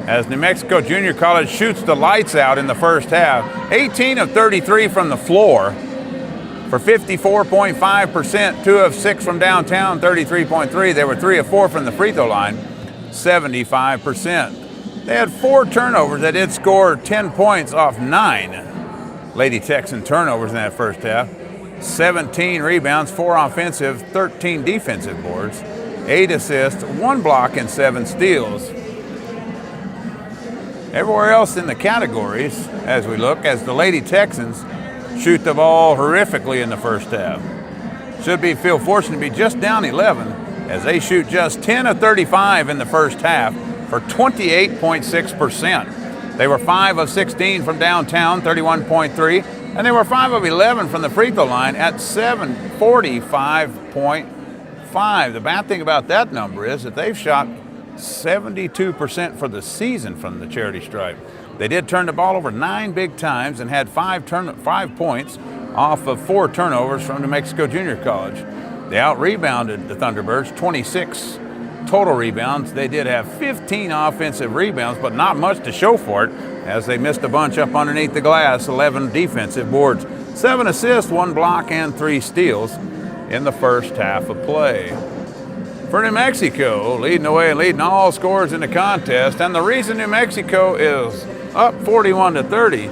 as New Mexico Junior College shoots the lights out in the first half. 18 of 33 from the floor for 54.5%, 2 of 6 from downtown, 33.3. They were 3 of 4 from the free throw line, 75%. They had 4 turnovers. They did score 10 points off 9 Lady Texan turnovers in that first half. 17 rebounds, 4 offensive, 13 defensive boards, 8 assists, 1 block, and 7 steals. Everywhere else in the categories, as we look, as the Lady Texans shoot the ball horrifically in the first half. Should feel fortunate to be just down 11, as they shoot just 10 of 35 in the first half for 28.6%. They were 5 of 16 from downtown, 31.3%. And they were 5 of 11 from the free throw line at 45.5. The bad thing about that number is that they've shot 72% for the season from the charity stripe. They did turn the ball over 9 big times and had 5 points off of 4 turnovers from New Mexico Junior College. They out-rebounded the Thunderbirds, 26 total rebounds. They did have 15 offensive rebounds, but not much to show for it, as they missed a bunch up underneath the glass, 11 defensive boards, 7 assists, 1 block, and 3 steals in the first half of play. For New Mexico, leading the way and leading all scores in the contest, and the reason New Mexico is up 41-30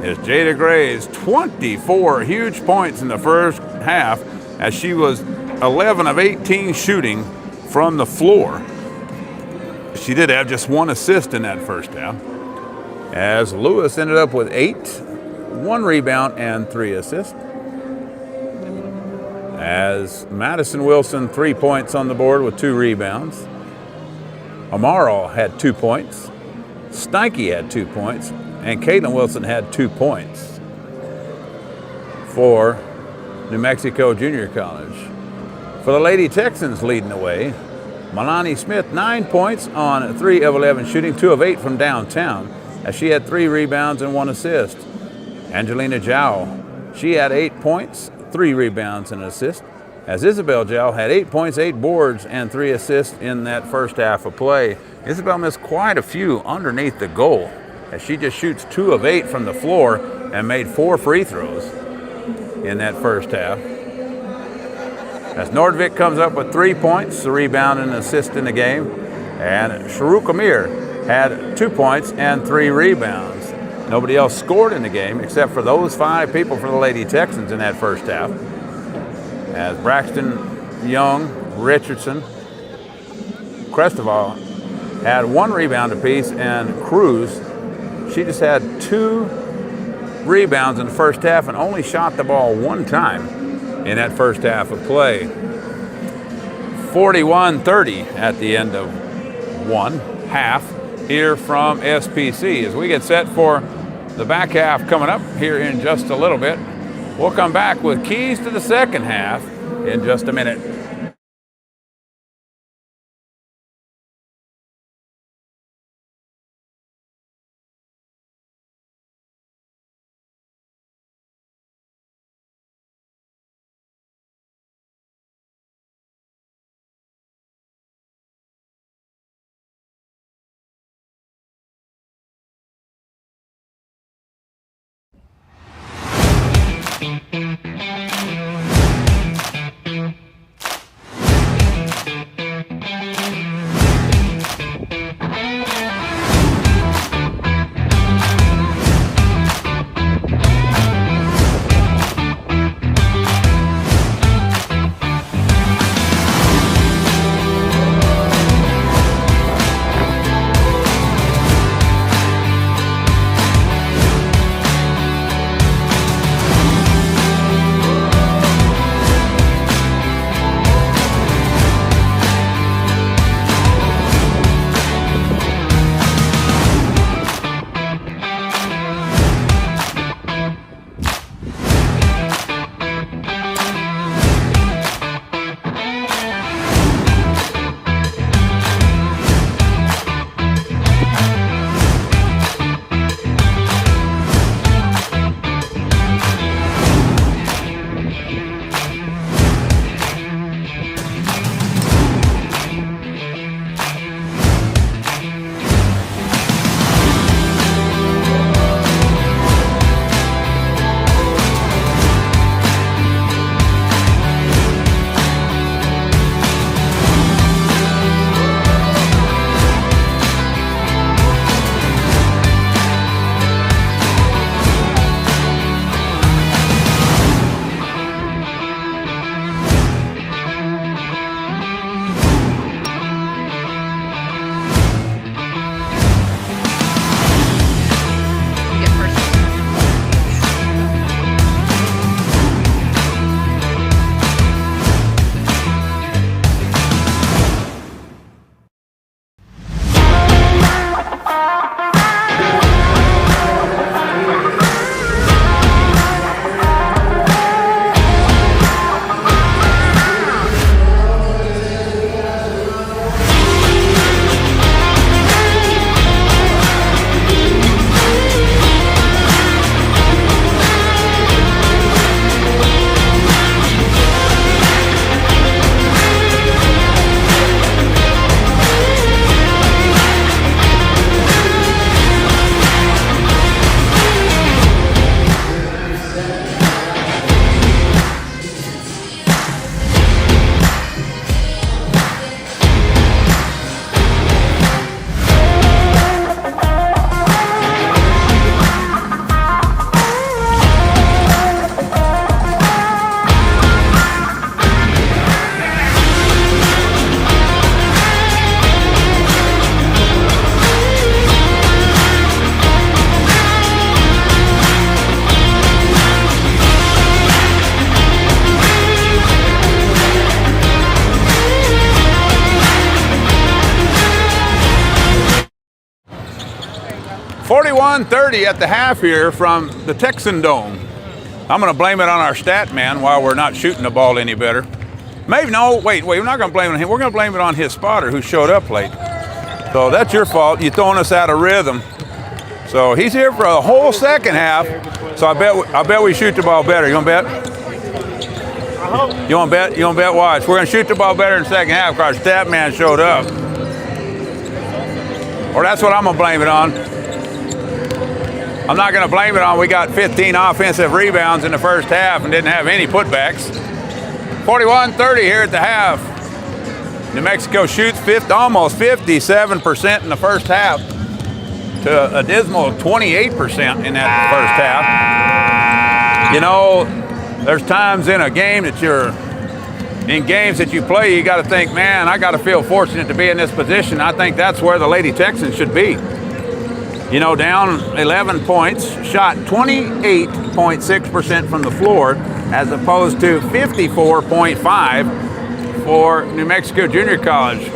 is Jada Gray's 24 huge points in the first half, as she was 11 of 18 shooting from the floor. She did have just 1 assist in that first half, as Lewis ended up with 8, 1 rebound, and 3 assists. As Madison Wilson, 3 points on the board with 2 rebounds. Amaro had 2 points. Steinke had 2 points. And Caitlin Wilson had 2 points for New Mexico Junior College. For the Lady Texans leading the way, Milani Smith, 9 points on 3 of 11 shooting, 2 of 8 from downtown, as she had 3 rebounds and 1 assist. Angelina Zhao, she had 8 points, 3 rebounds and an assist, as Isabel Zhao had 8 points, 8 boards, and 3 assists in that first half of play. Isabel missed quite a few underneath the goal, as she just shoots 2 of 8 from the floor and made 4 free throws in that first half. As Nordvik comes up with 3 points, a rebound and an assist in the game. And Sharuk Amir had 2 points and 3 rebounds. Nobody else scored in the game except for those 5 people for the Lady Texans in that first half. As Braxton, Young, Richardson, Crestoval had 1 rebound apiece, and Cruz, she just had 2 rebounds in the first half and only shot the ball 1 time in that first half of play. 41-30 at the end of 1 half here from SPC. As we get set for the back half coming up here in just a little bit, we'll come back with keys to the second half in just a minute. .30 at the half here from the Texan Dome. I'm going to blame it on our stat man while we're not shooting the ball any better. Maybe, no, wait, we're not going to blame it on him. We're going to blame it on his spotter who showed up late. So that's your fault. You're throwing us out of rhythm. So he's here for a whole second half. So I bet we shoot the ball better. You want to bet? You want to bet? You want to bet? Watch. We're going to shoot the ball better in the second half because our stat man showed up. Or that's what I'm going to blame it on. I'm not going to blame it on we got 15 offensive rebounds in the first half and didn't have any putbacks. 41-30 here at the half. New Mexico shoots almost 57% in the first half to a dismal 28% in that first half. You know, there's times in a game that in games that you play, you got to think, man, I got to feel fortunate to be in this position. I think that's where the Lady Texans should be. You know, down 11 points, shot 28.6% from the floor, as opposed to 54.5% for New Mexico Junior College.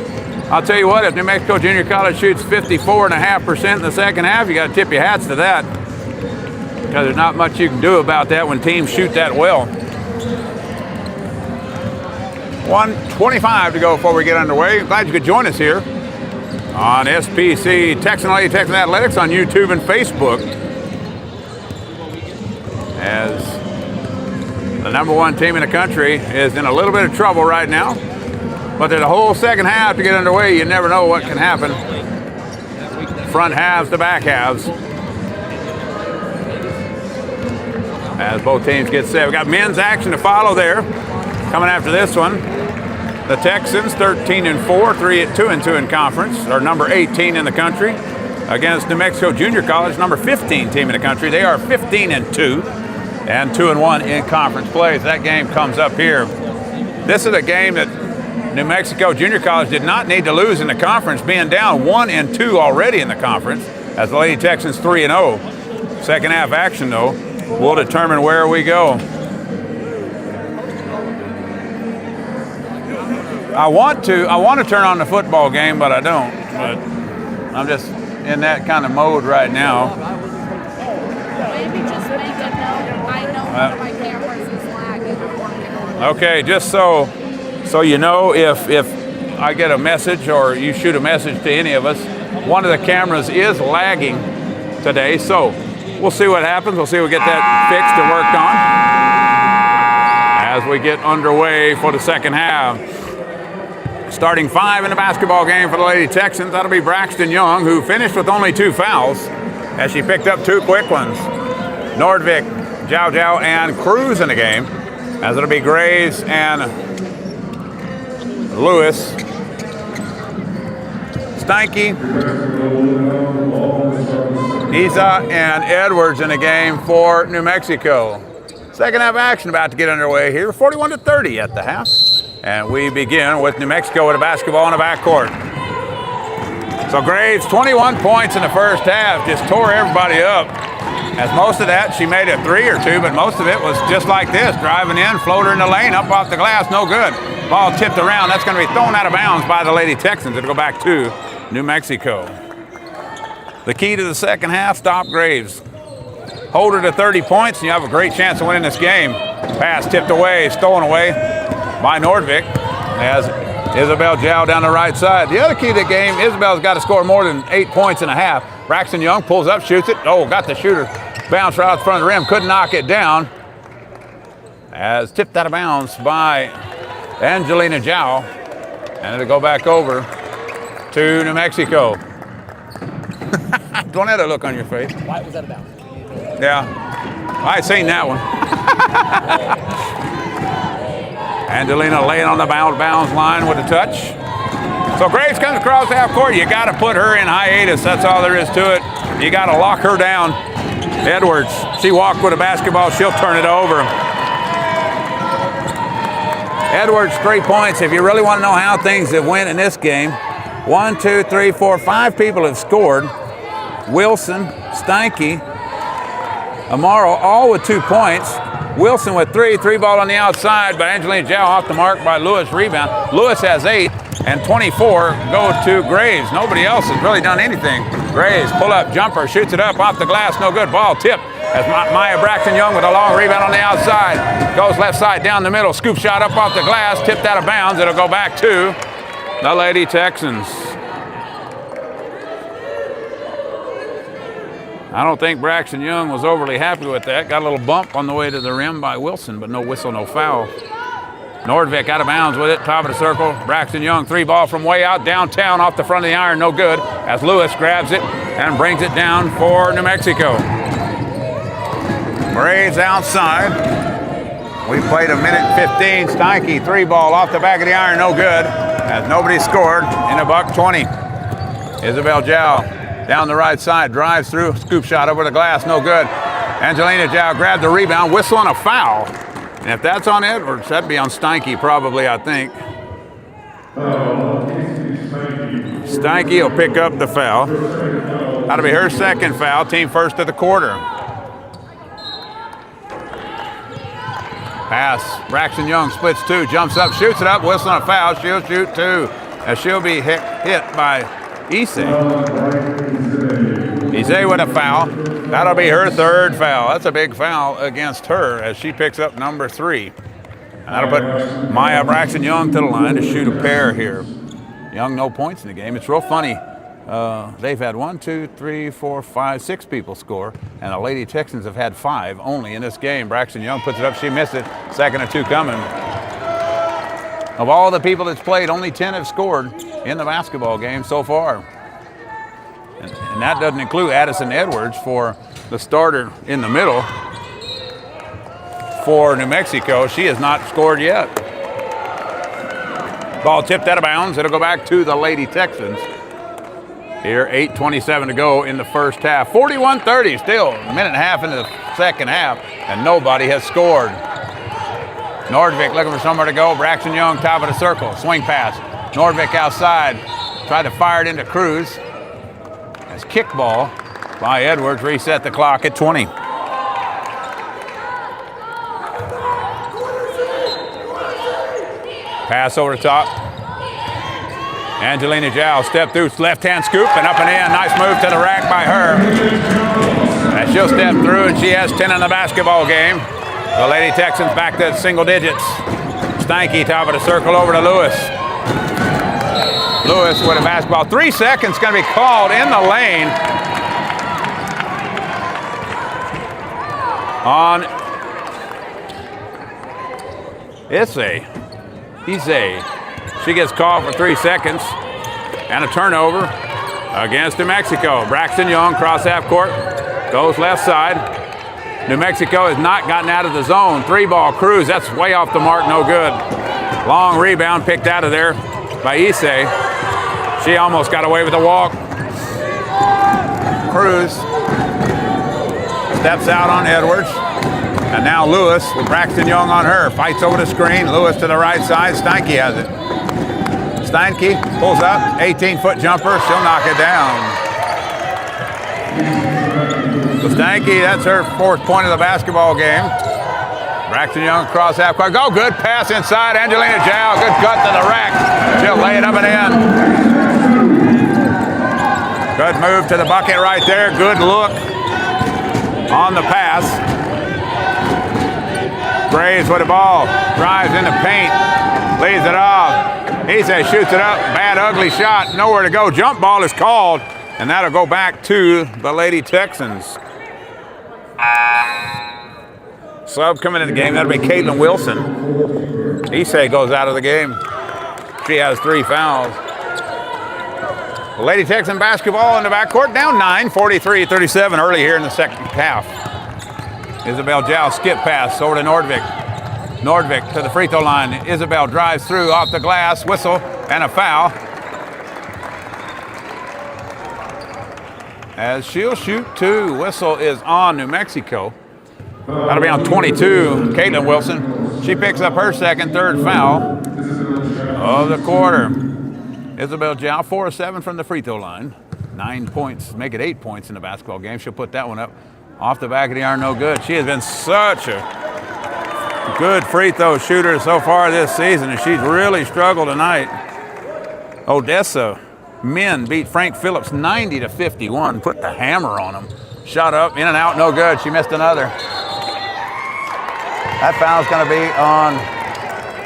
I'll tell you what, if New Mexico Junior College shoots 54.5% in the second half, you got to tip your hats to that, because there's not much you can do about that when teams shoot that well. 1:25 to go before we get underway. Glad you could join us here on SPC Lady Texan Athletics on YouTube and Facebook, as the #1 team in the country is in a little bit of trouble right now. But there's a whole second half to get underway. You never know what can happen. Front halves to back halves, as both teams get set. We got men's action to follow there. Coming after this one, the Texans 13-4, 2-2 in conference, are number 18 in the country, against New Mexico Junior College, number 15 team in the country. They are 15-2 and 2-1 in conference plays. That game comes up here. This is a game that New Mexico Junior College did not need to lose in the conference, being down 1-2 already in the conference, as the Lady Texans 3-0. Second half action, though, will determine where we go. I want to turn on the football game, but I don't. But I'm just in that kind of mode right now. Maybe just make a note. I know one of my cameras is lagging. Okay, just so you know, if I get a message or you shoot a message to any of us, one of the cameras is lagging today, so we'll see what happens. We'll see if we get that fixed and worked on as we get underway for the second half. Starting 5 in the basketball game for the Lady Texans, that'll be Braxton Young, who finished with only 2 fouls, as she picked up 2 quick ones. Nordvik, Jow, and Cruz in the game, as it'll be Graves and Lewis. Steinke, Isa, and Edwards in the game for New Mexico. Second half action about to get underway here, 41-30 at the half. And we begin with New Mexico with a basketball in the backcourt. So Graves, 21 points in the first half, just tore everybody up. As most of that, she made a 3 or 2, but most of it was just like this, driving in, floater in the lane, up off the glass, no good. Ball tipped around. That's going to be thrown out of bounds by the Lady Texans. It'll go back to New Mexico. The key to the second half, stop Graves. Hold her to 30 points, and you have a great chance of winning this game. Pass tipped away, stolen away by Nordvik, as Isabel Jow down the right side. The other key to the game, Isabel's got to score more than 8 points and a half. Braxton Young pulls up, shoots it. Oh, got the shooter. Bounced right out the front of the rim, couldn't knock it down. As tipped out of bounds by Angelina Jow. And it'll go back over to New Mexico. Don't have that look on your face. Why was that about? Yeah, I seen that one. Angelina laying on the bounds line with a touch. So Graves comes across half court. You got to put her in hiatus. That's all there is to it. You got to lock her down. Edwards, she walked with a basketball. She'll turn it over. Edwards, 3 points. If you really want to know how things have went in this game, 1, 2, 3, 4, 5 people have scored. Wilson, Steinke, Amaro, all with 2 points. Wilson with 3 ball on the outside, but Angelina Jow off the mark by Lewis, rebound. Lewis has 8, and 24 go to Graves. Nobody else has really done anything. Graves, pull up jumper, shoots it up off the glass, no good. Ball tip as Maya Braxton Young with a long rebound on the outside. Goes left side down the middle, scoop shot up off the glass, tipped out of bounds. It'll go back to the Lady Texans. I don't think Braxton Young was overly happy with that. Got a little bump on the way to the rim by Wilson, but no whistle, no foul. Nordvik out of bounds with it, top of the circle. Braxton Young, 3 ball from way out downtown off the front of the iron, no good. As Lewis grabs it and brings it down for New Mexico. Braves outside. We played 1:15. Steinke, 3 ball off the back of the iron, no good. As nobody scored in a buck 20. Isabel Jow down the right side, drives through, scoop shot over the glass, no good. Angelina Jow grabbed the rebound, whistling a foul. And if that's on Edwards, that'd be on Steinke probably, I think. Steinke will pick up the foul. That'll be her second foul, team first of the quarter. Pass, Braxton Young splits two, jumps up, shoots it up, whistling a foul, she'll shoot two. As she'll be hit by Issei. Issei with a foul. That'll be her third foul. That's a big foul against her as she picks up number 3. And that'll put Maya Braxton Young to the line to shoot a pair here. Young, no points in the game. It's real funny. They've had 1, 2, 3, 4, 5, 6 people score, and the Lady Texans have had 5 only in this game. Braxton Young puts it up. She missed it. Second or 2 coming. Of all the people that's played, only 10 have scored in the basketball game so far. And that doesn't include Addison Edwards for the starter in the middle for New Mexico. She has not scored yet. Ball tipped out of bounds. It'll go back to the Lady Texans. Here, 8:27 to go in the first half. 41-30, still a minute and a half into the second half, and nobody has scored. Nordvik looking for somewhere to go. Braxton Young, top of the circle. Swing pass. Nordvik outside. Tried to fire it into Cruz. As kickball by Edwards. Reset the clock at 20. Pass over the top. Angelina Jow step through, left-hand scoop and up and in. Nice move to the rack by her. And she'll step through, and she has 10 in the basketball game. The Lady Texans back to single digits. Steinke, top of the circle, over to Lewis. Lewis with a basketball. 3 seconds going to be called in the lane on Issei. She gets called for 3 seconds and a turnover against New Mexico. Braxton Young, cross half court, goes left side. New Mexico has not gotten out of the zone. 3-ball Cruz, that's way off the mark, no good. Long rebound picked out of there by Issei. She almost got away with a walk. Cruz steps out on Edwards. And now Lewis with Braxton Young on her. Fights over the screen. Lewis to the right side. Steinke has it. Steinke pulls up. 18-foot jumper. She'll knock it down. So Steinke, that's her 4th point of the basketball game. Braxton Young cross half court. Go, good pass inside. Angelina Jow, good cut to the rack. She'll lay it up and in. Good move to the bucket right there. Good look on the pass. Graves with the ball, drives in the paint, leaves it off. Issei shoots it up, bad ugly shot, nowhere to go. Jump ball is called, and that'll go back to the Lady Texans. Sub coming in the game, that'll be Caitlin Wilson. Issei goes out of the game. She has 3 fouls. Lady Texan basketball in the backcourt, down 9, 43-37 early here in the second half. Isabel Jow skip pass over to Nordvik. Nordvik to the free throw line. Isabel drives through off the glass, whistle, and a foul. As she'll shoot 2. Whistle is on New Mexico. That'll be on 22, Caitlin Wilson. She picks up her second, third foul of the quarter. Isabel Jow, 4 of 7 from the free throw line. 9 points, make it 8 points in the basketball game. She'll put that one up. Off the back of the iron, no good. She has been such a good free throw shooter so far this season, and she's really struggled tonight. Odessa men beat Frank Phillips 90-51. Put the hammer on them. Shot up, in and out, no good. She missed another. That foul's going to be on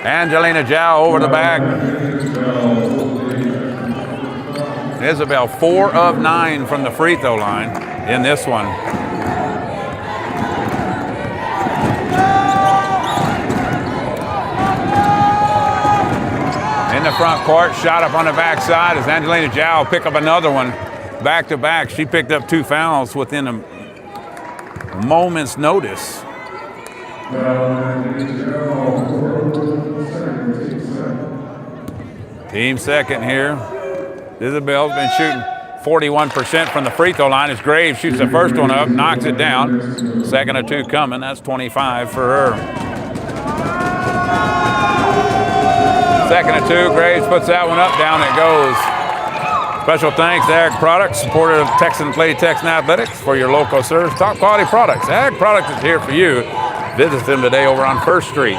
Angelina Jow over the back. Isabel, 4 of 9 from the free throw line in this one. In the front court, shot up on the backside as Angelina Jow pick up another one. Back to back, she picked up 2 fouls within a moment's notice. Team second here. Isabel's been shooting 41% from the free throw line as Graves shoots the first one up, knocks it down. Second of two coming. That's 25 for her. Second of two. Graves puts that one up, down it goes. Special thanks to Ag Products, supporter of Lady Texan Athletics, for your local service. Top quality products. Ag Products is here for you. Visit them today over on 1st Street.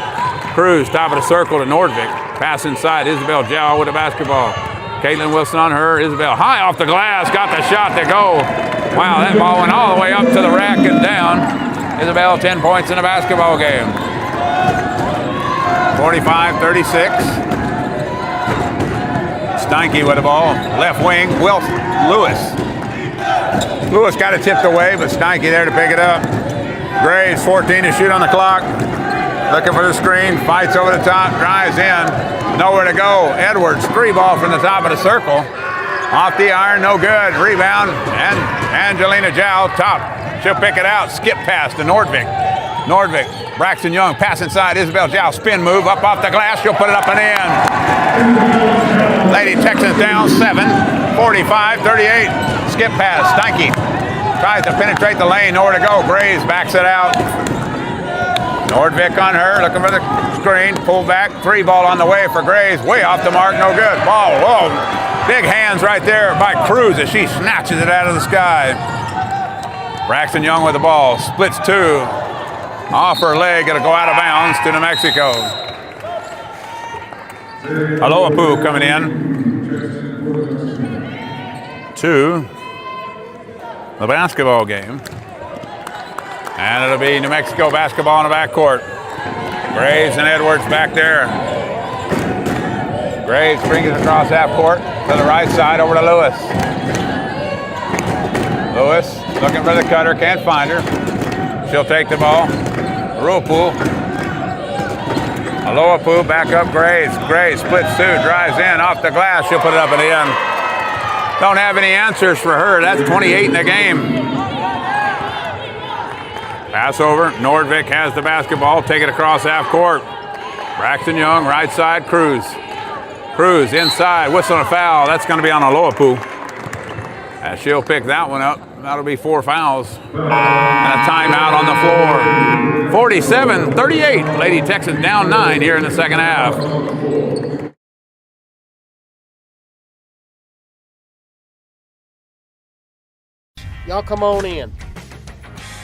Cruz, top of the circle to Nordvik. Pass inside. Isabel Jow with the basketball. Caitlin Wilson on her. Isabel high off the glass. Got the shot to go. Wow, that ball went all the way up to the rack and down. Isabel, 10 points in the basketball game. 45-36. Steinke with the ball. Left wing. Lewis. Lewis got it tipped away, but Steinke there to pick it up. Graves, 14 to shoot on the clock. Looking for the screen. Fights over the top. Drives in. Nowhere to go. Edwards, three ball from the top of the circle. Off the iron, no good. Rebound, and Angelina Jow, top. She'll pick it out. Skip pass to Nordvik. Braxton Young, pass inside. Isabel Jow, spin move, up off the glass. She'll put it up and in. Lady Texans down 7, 45-38. Skip pass, Steinke. Tries to penetrate the lane, nowhere to go. Graves backs it out. Nordvik on her, looking for the screen, pull back, three ball on the way for Graves, way off the mark, no good. Ball, whoa, big hands right there by Cruz as she snatches it out of the sky. Braxton Young with the ball, splits two, off her leg, it'll go out of bounds to New Mexico. Aloapu coming in to the basketball game. And it'll be New Mexico basketball in the backcourt. Graves and Edwards back there. Graves brings it across half court to the right side over to Lewis. Lewis looking for the cutter, can't find her. She'll take the ball. Aloapu back up Graves. Graves splits two, drives in, off the glass. She'll put it up and in. Don't have any answers for her. That's 28 in the game. Pass over. Nordvik has the basketball. Take it across half court. Braxton Young, right side. Cruz inside. Whistle and a foul. That's going to be on Aloapu. As she'll pick that one up. That'll be 4 fouls. And a timeout on the floor. 47-38. Lady Texans down 9 here in the second half. Y'all come on in.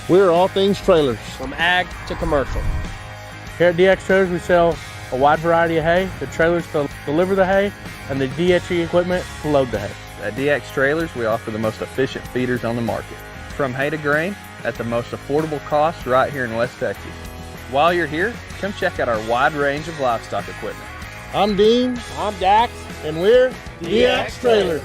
We're all things trailers, from ag to commercial. Here at DX Trailers, we sell a wide variety of hay, the trailers to deliver the hay, and the DHE equipment to load the hay. At DX Trailers, we offer the most efficient feeders on the market. From hay to grain, at the most affordable cost right here in West Texas. While you're here, come check out our wide range of livestock equipment. I'm Dean, I'm Dax, and we're DX Trailers.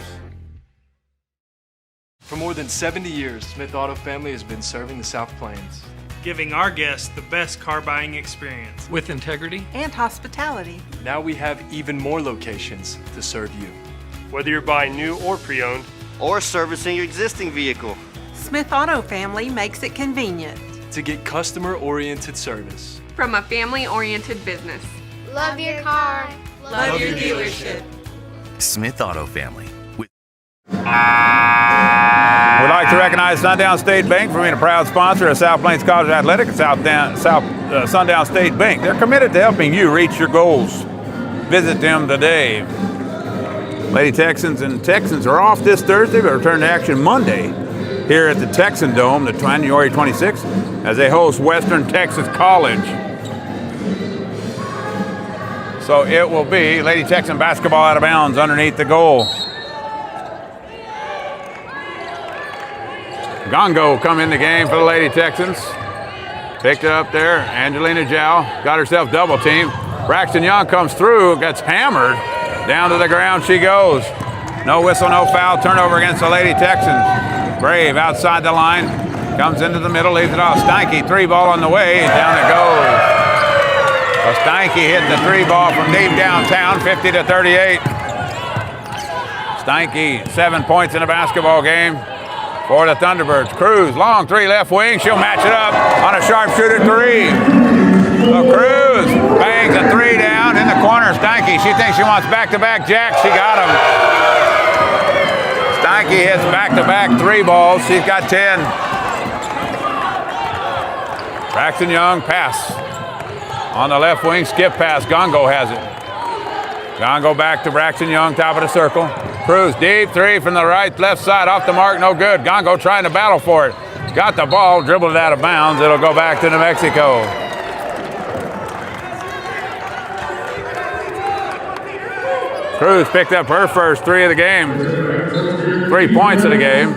For more than 70 years, Smith Auto Family has been serving the South Plains. Giving our guests the best car buying experience. With integrity. And hospitality. Now we have even more locations to serve you. Whether you're buying new or pre-owned. Or servicing your existing vehicle. Smith Auto Family makes it convenient. To get customer-oriented service. From a family-oriented business. Love your car. Love your dealership. Smith Auto Family. We'd like to recognize Sundown State Bank for being a proud sponsor of South Plains College Athletics and Sundown State Bank. They're committed to helping you reach your goals. Visit them today. Lady Texans and Texans are off this Thursday, but return to action Monday here at the Texan Dome, the January 26th, as they host Western Texas College. So it will be Lady Texan basketball out of bounds underneath the goal. Gongo come in the game for the Lady Texans. Picked it up there. Angelina Jow got herself double teamed. Braxton Young comes through, gets hammered. Down to the ground she goes. No whistle, no foul. Turnover against the Lady Texans. Brave outside the line. Comes into the middle, leaves it off. Steinke, three ball on the way. Down it goes. So Steinke hit the three ball from deep downtown, 50-38. Steinke, 7 points in a basketball game for the Thunderbirds. Cruz, long three left wing. She'll match it up on a sharpshooter three. So Cruz bangs a 3 down in the corner. Steinke, she thinks she wants back-to-back jacks. She got him. Steinke hits back-to-back 3 balls. She's got 10. Braxton Young pass. On the left wing, skip pass. Gongo has it. Gongo back to Braxton Young, top of the circle. Cruz, deep 3 from the right, left side, off the mark, no good. Gongo trying to battle for it. Got the ball, dribbled it out of bounds. It'll go back to New Mexico. Cruz picked up her first 3 of the game. 3 points of the game.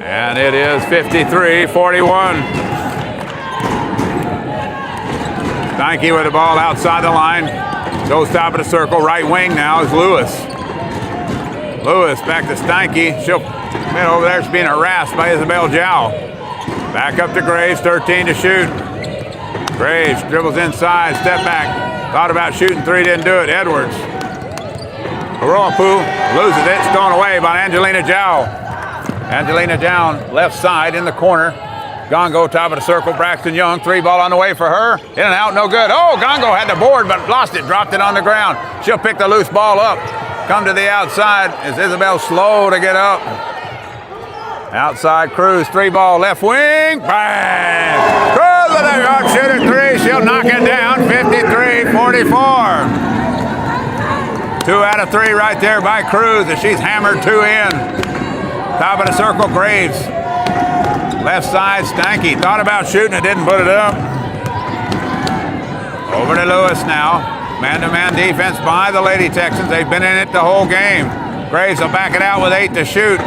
And it is 53-41. Steinke with the ball outside the line. Goes top of the circle. Right wing now is Lewis. Lewis back to Steinke. She'll admit over there she's being harassed by Isabel Jow. Back up to Graves, 13 to shoot. Graves dribbles inside, step back. Thought about shooting 3, didn't do it. Edwards. Oroapu loses it, stolen away by Angelina Jow. Angelina Jow left side in the corner. Gongo top of the circle. Braxton Young, 3 ball on the way for her. In and out, no good. Oh, Gongo had the board but lost it, dropped it on the ground. She'll pick the loose ball up. Come to the outside. Is Isabel slow to get up? Outside Cruz, 3 ball, left wing. Bang! Cruz with a sharpshooter 3. She'll knock it down. 53-44. 2 out of 3 right there by Cruz as she's hammered 2 in. Top of the circle, Graves. Left side, Steinke. Thought about shooting it, didn't put it up. Over to Lewis now. Man-to-man defense by the Lady Texans. They've been in it the whole game. Graves will back it out with 8 to shoot.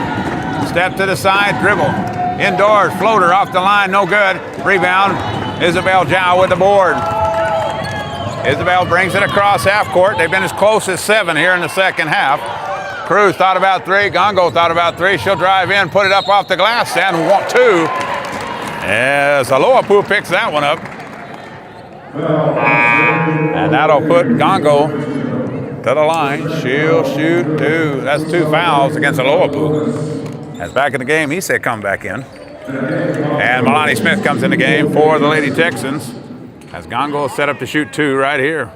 Step to the side, dribble. Indoors, floater off the line, no good. Rebound, Isabel Jow with the board. Isabel brings it across half court. They've been as close as 7 here in the second half. Cruz thought about 3. Gongo thought about 3. She'll drive in, put it up off the glass, and 2. As Aloapu picks that one up. And that'll put Gongo to the line. She'll shoot 2. That's 2 fouls against Aloapu. As back in the game, he said come back in. And Milani Smith comes in the game for the Lady Texans. As Gongo is set up to shoot 2 right here.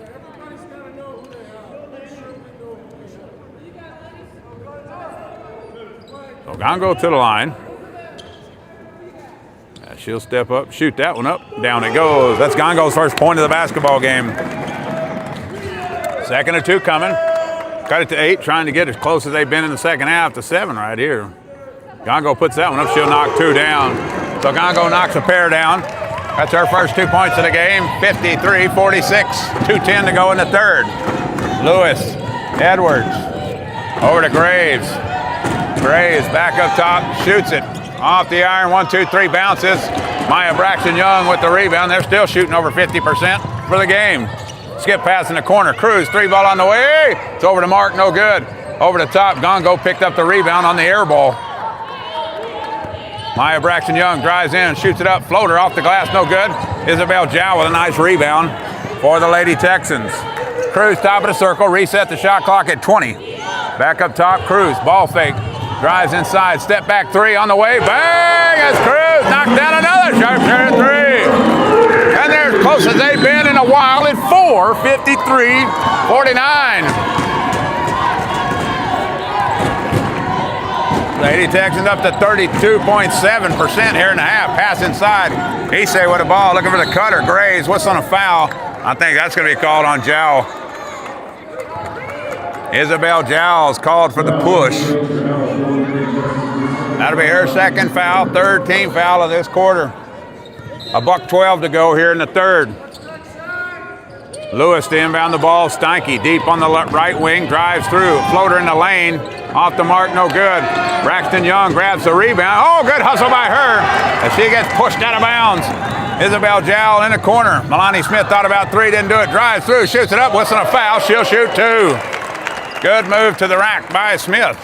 So Gongo to the line. She'll step up, shoot that one up. Down it goes. That's Gongo's first point of the basketball game. 2nd and 2 coming. Cut it to 8, trying to get as close as they've been in the second half to 7 right here. Gongo puts that one up. She'll knock 2 down. So Gongo knocks a pair down. That's her first 2 points of the game. 53-46. 2:10 to go in the 3rd. Lewis, Edwards, over to Graves. Graves back up top, shoots it. Off the iron, 1, 2, 3 bounces. Maya Braxton Young with the rebound. They're still shooting over 50% for the game. Skip pass in the corner. Cruz, 3 ball on the way. It's over to Mark, no good. Over the top, Gongo picked up the rebound on the air ball. Maya Braxton Young drives in, shoots it up, floater off the glass, no good. Isabel Jow with a nice rebound for the Lady Texans. Cruz top of the circle, reset the shot clock at 20. Back up top, Cruz, ball fake. Drives inside, step back 3 on the way, bang! As Cruz knocked down another sharpshooter 3. And they're as close as they've been in a while at 4, 53-49. Lady Texans up to 32.7% here in the half. Pass inside. Issei with the ball, looking for the cutter. Graves, what's on a foul? I think that's going to be called on Jow. Isabel Jow is called for the push. That'll be her 2nd foul, 3rd team foul of this quarter. $1:12 to go here in the 3rd. Lewis to inbound the ball. Steinke deep on the right wing, drives through. Floater in the lane. Off the mark, no good. Braxton Young grabs the rebound. Oh, good hustle by her as she gets pushed out of bounds. Isabel Jow in the corner. Milani Smith thought about 3, didn't do it. Drives through, shoots it up, whistling a foul. She'll shoot 2. Good move to the rack by Smith.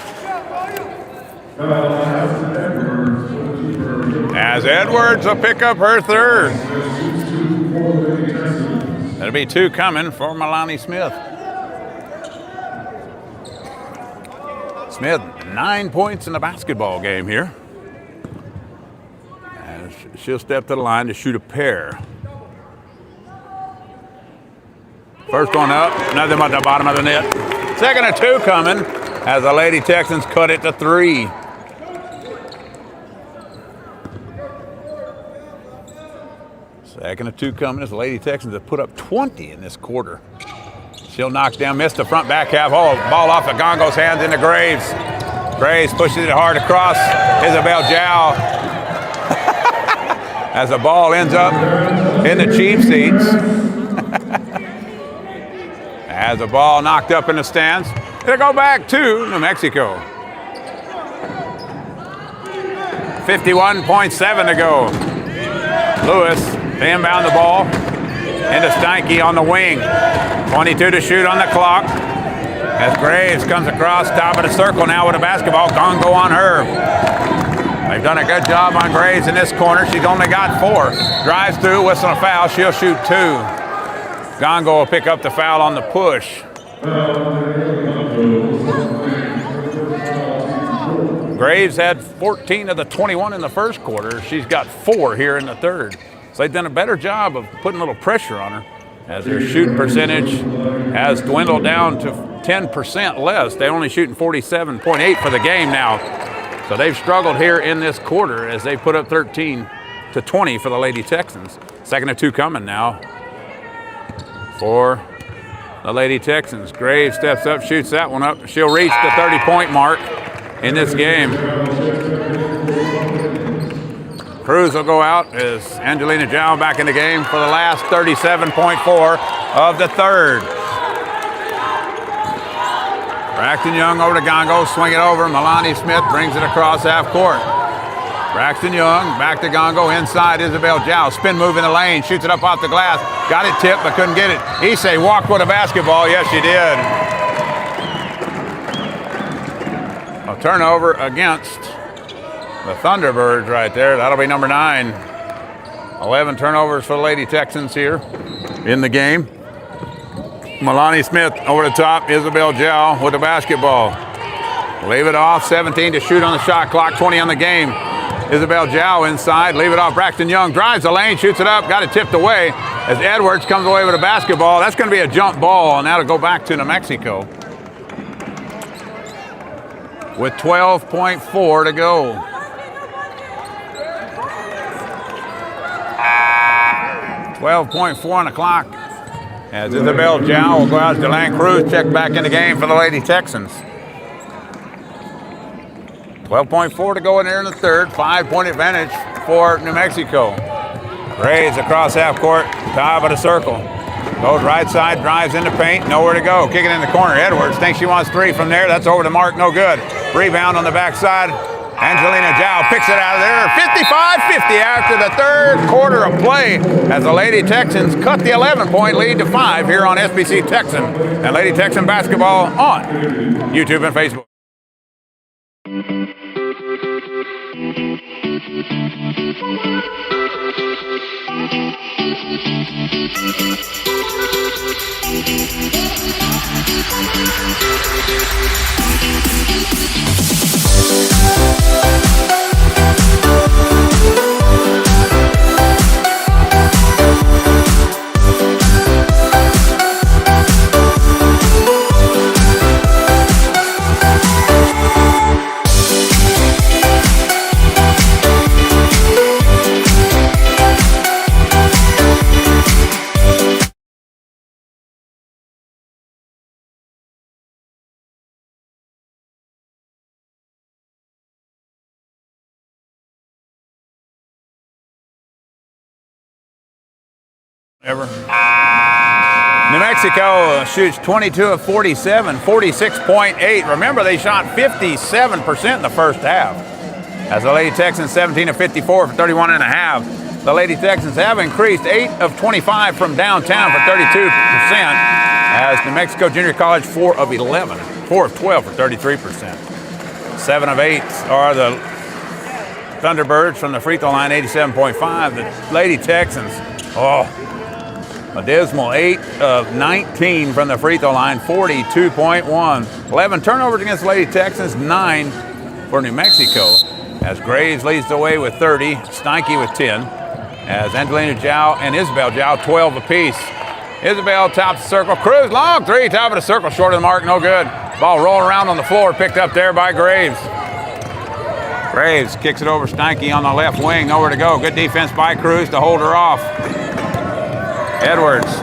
As Edwards will pick up her 3rd. That'll be 2 coming for Milani Smith. Smith, 9 points in the basketball game here. And she'll step to the line to shoot a pair. First one up, nothing but the bottom of the net. Second and 2 coming as the Lady Texans cut it to 3. Second and 2 coming as the Lady Texans have put up 20 in this quarter. She'll knock down, missed the front back half. Oh, ball off of Gongo's hands into Graves. Graves pushes it hard across. Isabel Jow. As the ball ends up in the cheap seats. As the ball knocked up in the stands. It'll go back to New Mexico. 51.7 to go. Lewis, they inbound the ball into Steinke on the wing. 22 to shoot on the clock. As Graves comes across top of the circle now with a basketball. Gongo on her. They've done a good job on Graves in this corner. She's only got 4. Drives through, whistle a foul. She'll shoot 2. Gongo will pick up the foul on the push. Graves had 14 of the 21 in the first quarter. She's got 4 here in the third. So they've done a better job of putting a little pressure on her as their shooting percentage has dwindled down to 10% less. They're only shooting 47.8 for the game now. So they've struggled here in this quarter as they put up 13 to 20 for the Lady Texans. Second and 2 coming now for the Lady Texans. Graves steps up, shoots that one up. She'll reach the 30-point mark in this game. Cruz will go out as Angelina Jow back in the game for the last 37.4 of the third. Braxton Young over to Gongo, swing it over. Milani Smith brings it across half court. Braxton Young back to Gongo, inside Isabel Jow. Spin move in the lane, shoots it up off the glass. Got it tipped but couldn't get it. Issei walked with a basketball. Yes, she did. A turnover against the Thunderbirds right there. That'll be number 9. 11 turnovers for the Lady Texans here in the game. Milani Smith over the top. Isabel Jow with the basketball. Leave it off. 17 to shoot on the shot clock. 20 on the game. Isabel Jow inside. Leave it off. Braxton Young drives the lane, shoots it up. Got it tipped away as Edwards comes away with a basketball. That's going to be a jump ball, and that'll go back to New Mexico with 12.4 to go. 12.4 on the clock. As Isabel Jow will go out as Delaney Cruz check back in the game for the Lady Texans. 12.4 to go in there in the third. 5-point advantage for New Mexico. Graves across half court, top of the circle. Goes right side, drives into paint, nowhere to go. Kicking in the corner. Edwards thinks she wants 3 from there. That's over the mark, no good. Rebound on the backside. Angelina Jow picks it out of there. 55-50 after the third quarter of play as the Lady Texans cut the 11-point lead to 5 here on SPC Texan and Lady Texan basketball on YouTube and Facebook. Ever. New Mexico shoots 22 of 47, 46.8. Remember, they shot 57% in the first half. As the Lady Texans 17 of 54 for 31.5. The Lady Texans have increased 8 of 25 from downtown for 32%. As New Mexico Junior College 4 of 11, 4 of 12 for 33%. 7 of 8 are the Thunderbirds from the free throw line, 87.5. The Lady Texans, a dismal 8 of 19 from the free throw line, 42.1. 11 turnovers against Lady Texans, 9 for New Mexico. As Graves leads the way with 30, Steinke with 10. As Angelina Jow and Isabel Jow, 12 apiece. Isabel tops the circle. Cruz, long three, top of the circle, short of the mark, no good. Ball rolling around on the floor, picked up there by Graves. Graves kicks it over Steinke on the left wing, nowhere to go. Good defense by Cruz to hold her off. Edwards.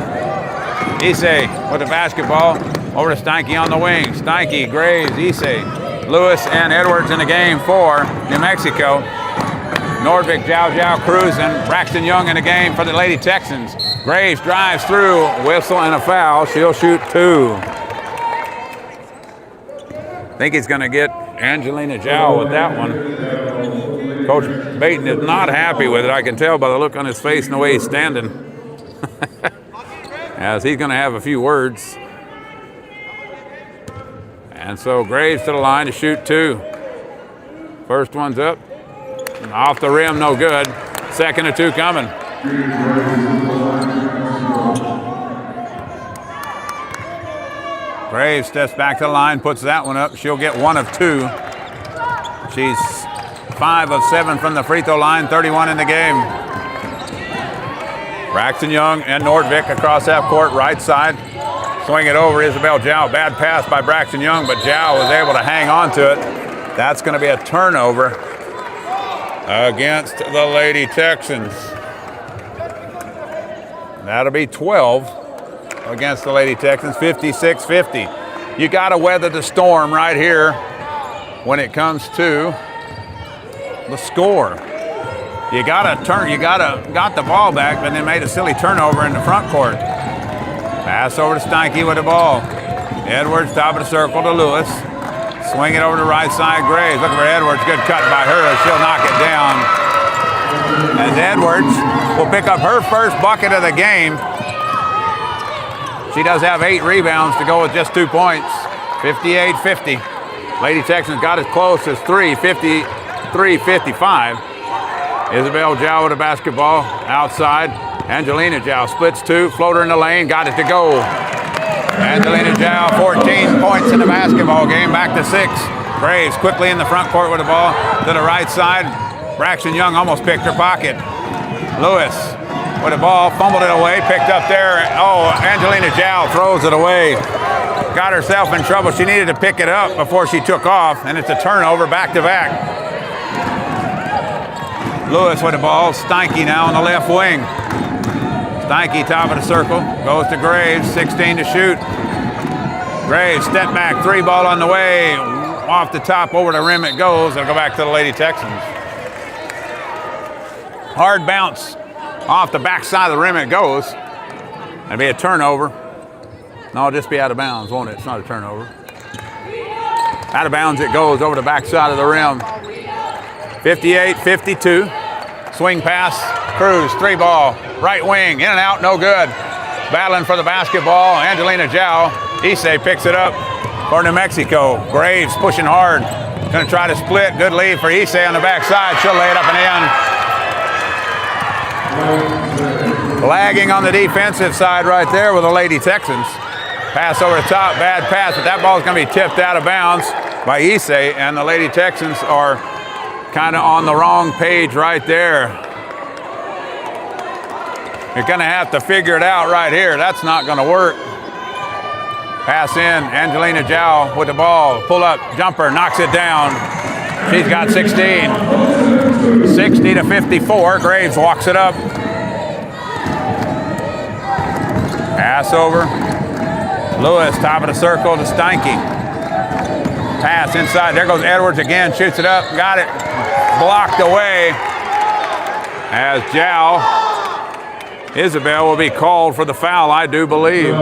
Issei with the basketball over to Steinke on the wing. Steinke, Graves, Issei, Lewis, and Edwards in the game for New Mexico. Nordvik, Zhao, Cruz, and Braxton Young in the game for the Lady Texans. Graves drives through, whistle and a foul. She'll shoot 2. I think he's going to get Angelina Zhao with that one. Coach Baton is not happy with it. I can tell by the look on his face and the way he's standing. As he's going to have a few words. And so Graves to the line to shoot 2. First one's up. Off the rim, no good. Second of 2 coming. Graves steps back to the line, puts that one up. She'll get 1 of 2. She's 5 of 7 from the free throw line, 31 in the game. Braxton Young and Nordvik across half court, right side. Swing it over, Isabel Zhao. Bad pass by Braxton Young, but Zhao was able to hang on to it. That's going to be a turnover against the Lady Texans. That'll be 12 against the Lady Texans, 56-50. You got to weather the storm right here when it comes to the score. You got the ball back, but they made a silly turnover in the front court. Pass over to Steinke with the ball. Edwards, top of the circle to Lewis. Swing it over to right side, Graves. Looking for Edwards. Good cut by her. She'll knock it down. And Edwards will pick up her first bucket of the game. She does have 8 rebounds to go with just 2 points. 58-50. Lady Texans got as close as 53-55. Isabel Zhao with the basketball outside. Angelina Zhao splits 2, floater in the lane, got it to go. Angelina Zhao, 14 points in the basketball game, back to 6. Graves quickly in the front court with the ball to the right side. Braxton Young almost picked her pocket. Lewis with the ball, fumbled it away, picked up there. Oh, Angelina Zhao throws it away. Got herself in trouble. She needed to pick it up before she took off, and it's a turnover back to back. Lewis with the ball, Steinke now on the left wing. Steinke, top of the circle, goes to Graves, 16 to shoot. Graves, step back, 3 ball on the way. Off the top, over the rim it goes. It'll go back to the Lady Texans. Hard bounce. Off the back side of the rim it goes. It'll be a turnover. No, it'll just be out of bounds, won't it? It's not a turnover. Out of bounds it goes over the back side of the rim. 58-52. Swing pass, Cruz, 3 ball, right wing, in and out, no good. Battling for the basketball, Angelina Zhao. Issei picks it up for New Mexico. Graves pushing hard, gonna try to split. Good lead for Issei on the backside. She'll lay it up and in. Lagging on the defensive side right there with the Lady Texans. Pass over the top, bad pass, but that ball's gonna be tipped out of bounds by Issei, and the Lady Texans are kind of on the wrong page right there. You're going to have to figure it out right here. That's not going to work. Pass in, Angelina Zhao with the ball. Pull up, jumper, knocks it down. She's got 16. 60-54, Graves walks it up. Pass over. Lewis, top of the circle to Steinke. Pass inside, there goes Edwards again, shoots it up, got it. Blocked away as Zhao. Isabel will be called for the foul, I do believe.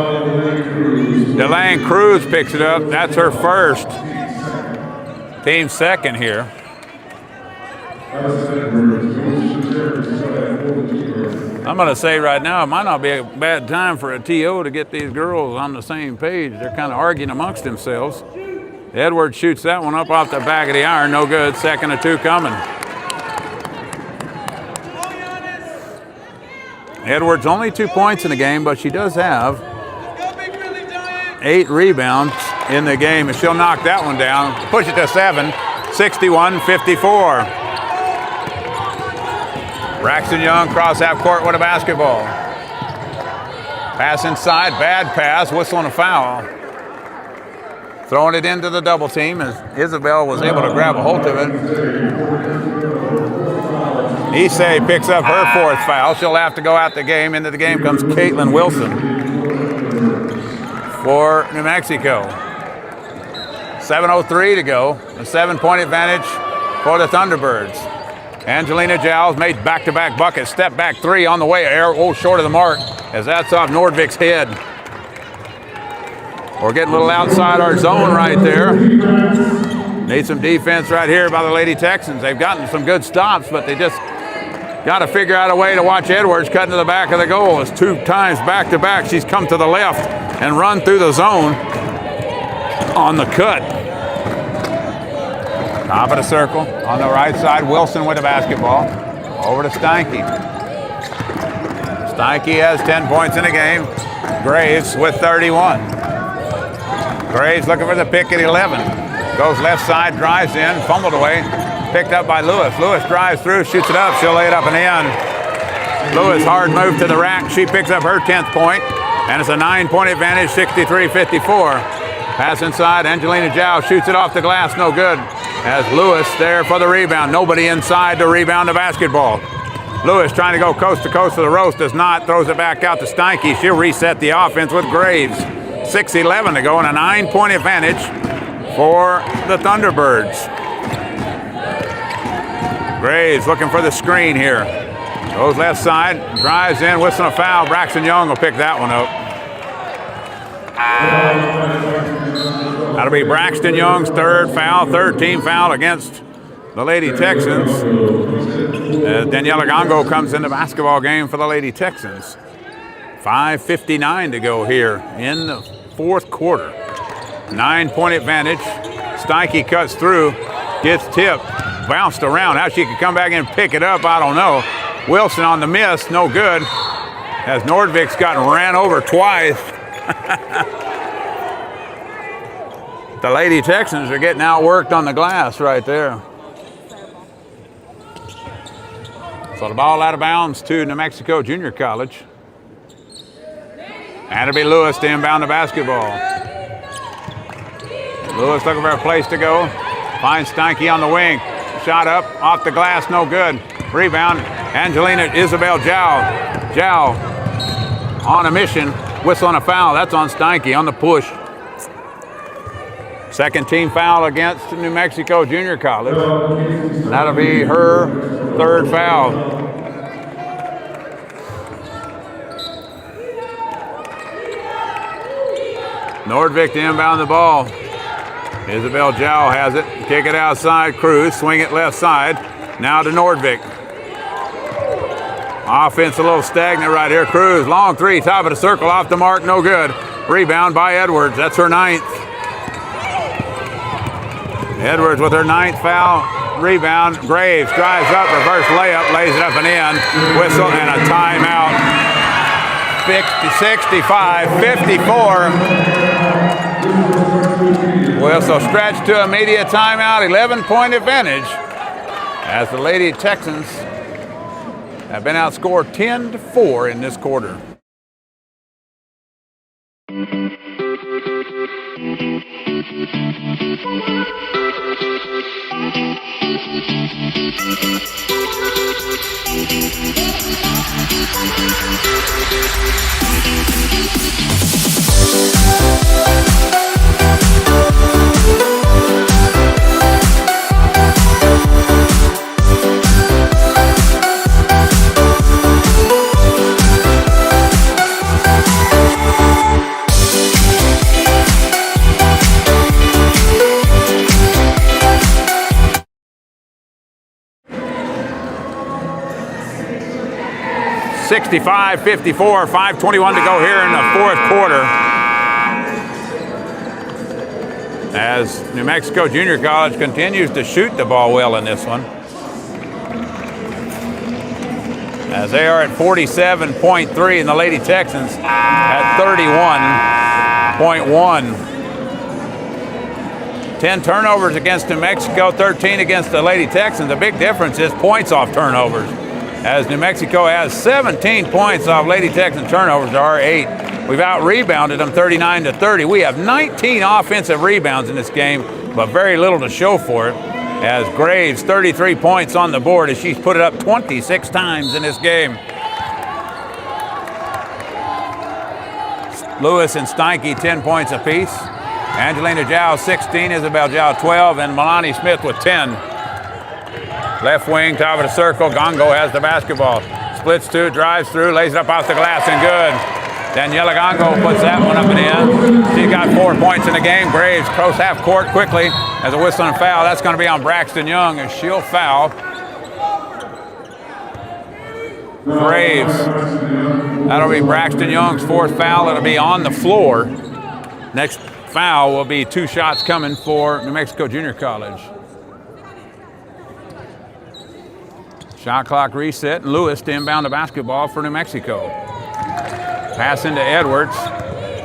Delane Cruz picks it up. That's her first. Team second here. I'm going to say right now, it might not be a bad time for a TO to get these girls on the same page. They're kind of arguing amongst themselves. Edwards shoots that one up off the back of the iron. No good. Second of 2 coming. Edwards only 2 points in the game, but she does have 8 rebounds in the game, and she'll knock that one down. Push it to 7. 61-54. Braxton Young cross half court with a basketball. Pass inside, bad pass, whistle and a foul. Throwing it into the double team as Isabel was able to grab a hold of it. Issei picks up her fourth foul. She'll have to go out the game. Into the game comes Caitlin Wilson for New Mexico. 7:03 to go. A 7-point advantage for the Thunderbirds. Angelina Giles made back-to-back buckets. Step back three on the way. Short of the mark as that's off Nordvik's head. We're getting a little outside our zone right there. Need some defense right here by the Lady Texans. They've gotten some good stops, but they just got to figure out a way to watch Edwards cutting to the back of the goal. It's 2 times back-to-back. She's come to the left and run through the zone on the cut. Top of the circle on the right side. Wilson with the basketball. Over to Steinke. Steinke has 10 points in the game. Graves with 31. Graves looking for the pick at 11. Goes left side, drives in, fumbled away. Picked up by Lewis. Lewis drives through, shoots it up. She'll lay it up and in. Lewis, hard move to the rack. She picks up her 10th point, and it's a 9-point advantage, 63-54. Pass inside, Angelina Giles shoots it off the glass, no good. As Lewis there for the rebound. Nobody inside to rebound the basketball. Lewis trying to go coast to coast for the roast, does not. Throws it back out to Steinke. She'll reset the offense with Graves. 6:11 to go and a 9-point advantage for the Thunderbirds. Graves looking for the screen here. Goes left side, drives in, whistling a foul. Braxton Young will pick that one up. That'll be Braxton Young's third foul, third team foul against the Lady Texans. Daniela Gongo comes in the basketball game for the Lady Texans. 5:59 to go here in the fourth quarter. 9-point advantage. Steinke cuts through, gets tipped, bounced around. How she could come back and pick it up, I don't know. Wilson on the miss, no good. As Nordvik's gotten ran over twice. The Lady Texans are getting outworked on the glass right there. So the ball out of bounds to New Mexico Junior College. And it'll be Lewis to inbound the basketball. Lewis looking for a place to go. Finds Steinke on the wing. Shot up, off the glass, no good. Rebound, Angelina Isabel Jow. Jow on a mission, whistle on a foul. That's on Steinke on the push. Second team foul against New Mexico Junior College. That'll be her third foul. Nordvik to inbound the ball. Isabel Jow has it. Kick it outside. Cruz. Swing it left side. Now to Nordvik. Offense a little stagnant right here. Cruz. Long three. Top of the circle. Off the mark. No good. Rebound by Edwards. That's her 9th. Edwards with her 9th foul. Rebound. Graves drives up. Reverse layup. Lays it up and in. Whistle and a timeout. 65-54. Whistle stretch to immediate timeout. 11-point advantage as the Lady Texans have been outscored 10-4 in this quarter. (65-54), 5:21 to go here in the fourth quarter. As New Mexico Junior College continues to shoot the ball well in this one. As they are at 47.3 and the Lady Texans at 31.1. 10 turnovers against New Mexico, 13 against the Lady Texans. The big difference is points off turnovers, as New Mexico has 17 points off Lady Texan turnovers. There are 8. We've out-rebounded them 39-30. We have 19 offensive rebounds in this game, but very little to show for it, as Graves, 33 points on the board as she's put it up 26 times in this game. Lewis and Steinke, 10 points apiece. Angelina Zhao, 16, Isabel Zhao, 12, and Milani Smith with 10. Left wing, top of the circle, Gongo has the basketball. Splits two, drives through, lays it up off the glass, and good. Daniela Gongo puts that one up and in. She got 4 points in the game. Graves cross half court quickly as a whistle and foul. That's going to be on Braxton Young as she'll foul. Graves. That'll be Braxton Young's 4th foul. It'll be on the floor. Next foul will be 2 shots coming for New Mexico Junior College. Shot clock reset, and Lewis to inbound the basketball for New Mexico. Pass into Edwards.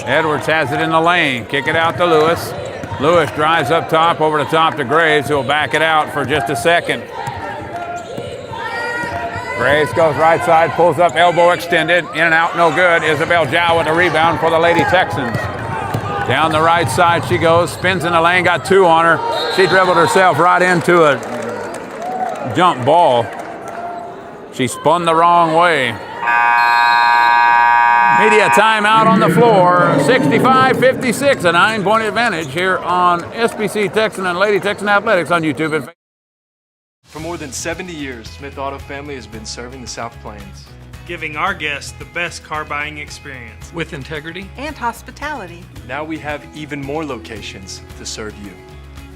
Edwards has it in the lane. Kick it out to Lewis. Lewis drives up top, over the top to Graves, who will back it out for just a second. Graves goes right side, pulls up, elbow extended, in and out, no good. Isabel Zhao with the rebound for the Lady Texans. Down the right side she goes, spins in the lane, got 2 on her. She dribbled herself right into a jump ball. She spun the wrong way. Media timeout on the floor. 65-56, a 9-point advantage here on SPC Texan and Lady Texan Athletics on YouTube and Facebook. For more than 70 years, Smith Auto Family has been serving the South Plains, giving our guests the best car buying experience With integrity. And hospitality. Now we have even more locations to serve you.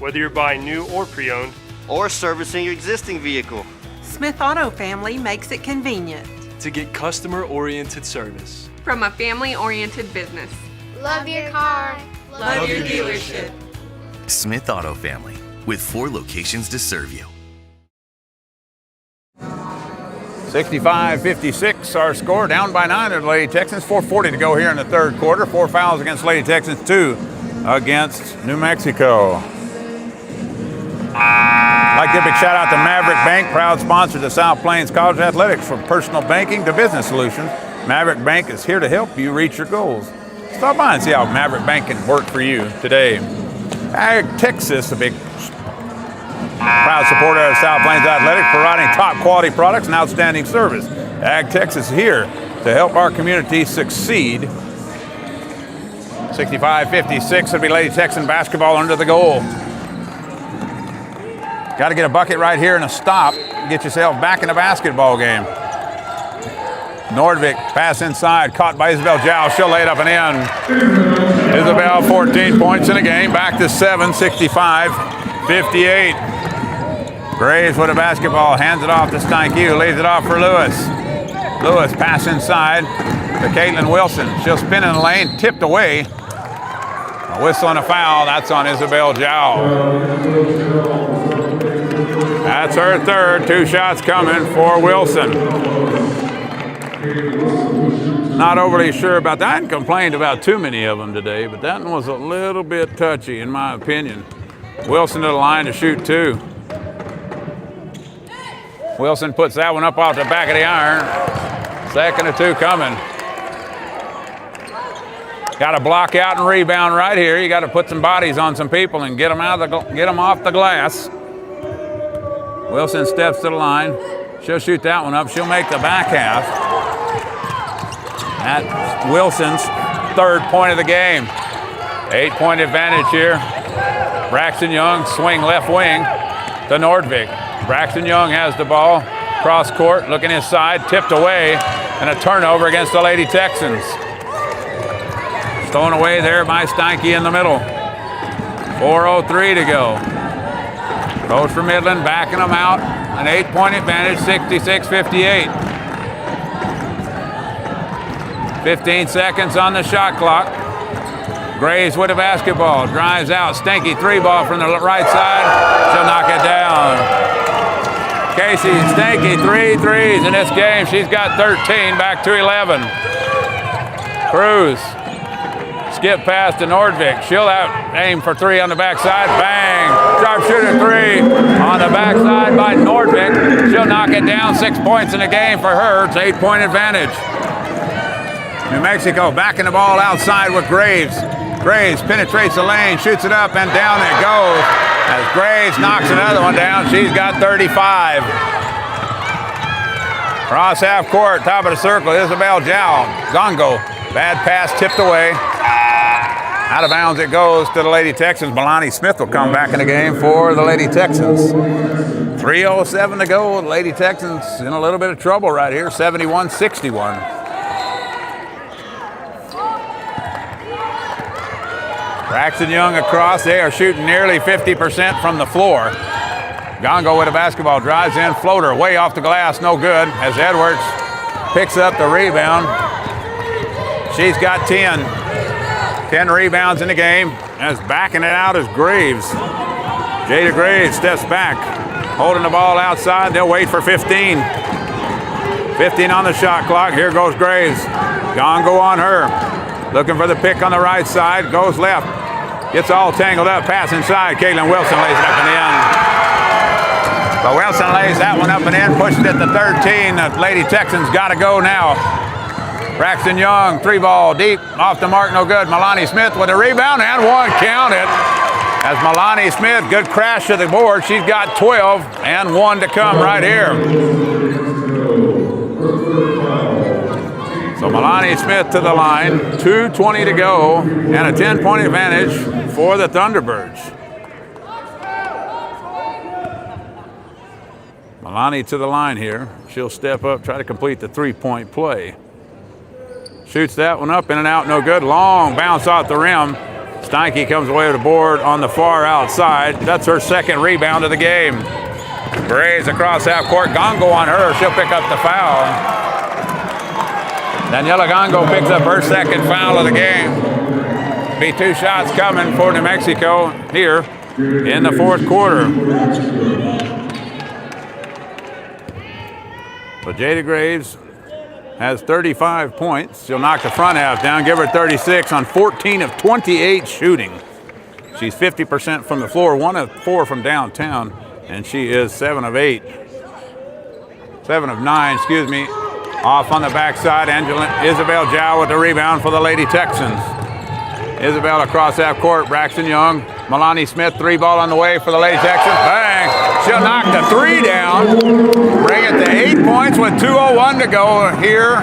Whether you're buying new or pre-owned, or servicing your existing vehicle. Smith Auto Family makes it convenient. To get customer-oriented service. From a family-oriented business. Love your car. Love your dealership. Smith Auto Family, with 4 locations to serve you. 65-56, our score, down by 9 at Lady Texans. 4:40 to go here in the 3rd quarter. 4 fouls against Lady Texans, 2 against New Mexico. I'd like to give a big shout out to Maverick Bank, proud sponsor of South Plains College Athletics. From personal banking to business solutions, Maverick Bank is here to help you reach your goals. Stop by and see how Maverick Bank can work for you today. Ag Texas, a big proud supporter of South Plains Athletics, providing top quality products and outstanding service. Ag Texas is here to help our community succeed. 65-56, it'll be Lady Texan basketball under the goal. Got to get a bucket right here and a stop. Get yourself back in the basketball game. Nordvik, pass inside, caught by Isabel Zhao. She'll lay it up and in. Isabel, 14 points in the game, back to 7, 65-58. Graves with a basketball, hands it off to Steinke, who leaves it off for Lewis. Lewis, pass inside to Caitlin Wilson. She'll spin in the lane, tipped away. A whistle and a foul, that's on Isabel Zhao. That's her 3rd, 2 shots coming for Wilson. Not overly sure about that. I hadn't complained about too many of them today, but that one was a little bit touchy in my opinion. Wilson to the line to shoot 2. Wilson puts that one up off the back of the iron. 2nd of 2 coming. Got to block out and rebound right here. You got to put some bodies on some people and get them off the glass. Wilson steps to the line. She'll shoot that one up. She'll make the back half. That's Wilson's 3rd point of the game. 8-point advantage here. Braxton Young, swing left wing to Nordvik. Braxton Young has the ball. Cross court, looking inside, tipped away, and a turnover against the Lady Texans. Stolen away there by Steinke in the middle. 4:03 to go. Coach for Midland backing them out. An 8-point advantage, 66-58. 15 seconds on the shot clock. Graves with a basketball, drives out. Stanky 3-ball from the right side. She'll knock it down. Casey Stanky, 3 threes in this game. She's got 13, back to 11. Cruz, skip pass to Nordvik. She'll aim for 3 on the backside. Bang! Sharpshooter 3 on the backside by Nordvik. She'll knock it down. 6 points in the game for her. It's an 8-point advantage. New Mexico backing the ball outside with Graves. Graves penetrates the lane, shoots it up, and down it goes. As Graves knocks another one down, she's got 35. Cross half court, top of the circle, Isabel Zhao. Gongo, bad pass tipped away. Out of bounds it goes to the Lady Texans. Milani Smith will come back in the game for the Lady Texans. 3:07 to go. The Lady Texans in a little bit of trouble right here, 71-61. Braxton Young across. They are shooting nearly 50% from the floor. Gongo with a basketball, drives in, floater way off the glass, no good, as Edwards picks up the rebound. She's got 10 rebounds in the game. As backing it out is Graves. Jada Graves steps back, holding the ball outside. They'll wait for 15. 15 on the shot clock. Here goes Graves. Gongo on her. Looking for the pick on the right side. Goes left. Gets all tangled up. Pass inside. Caitlin Wilson lays it up and in. But Wilson lays that one up and in. Pushes it to 13. The Lady Texans got to go now. Braxton Young, 3-ball deep. Off the mark, no good. Milani Smith with a rebound and one. Count it. As Milani Smith, good crash to the board. She's got 12 and one to come right here. So Milani Smith to the line, 2:20 to go, and a 10-point advantage for the Thunderbirds. Milani to the line here. She'll step up, try to complete the three-point play. Shoots that one up, in and out, no good. Long bounce off the rim. Steinke comes away with the board on the far outside. That's her second rebound of the game. Graves across half court. Gongo on her. She'll pick up the foul. Daniela Gongo picks up her second foul of the game. Be 2 shots coming for New Mexico here in the fourth quarter. But Jada Graves has 35 points. She'll knock the front half down, give her 36 on 14 of 28 shooting. She's 50% from the floor, 1 of 4 from downtown, and she is 7 of 9, Off on the backside, Isabel Zhao with the rebound for the Lady Texans. Isabel across half court, Braxton Young. Milani Smith, 3-ball on the way for the Lady Texans. Bang! She'll knock the 3 down. Bring it to 8 points with 2:01 to go here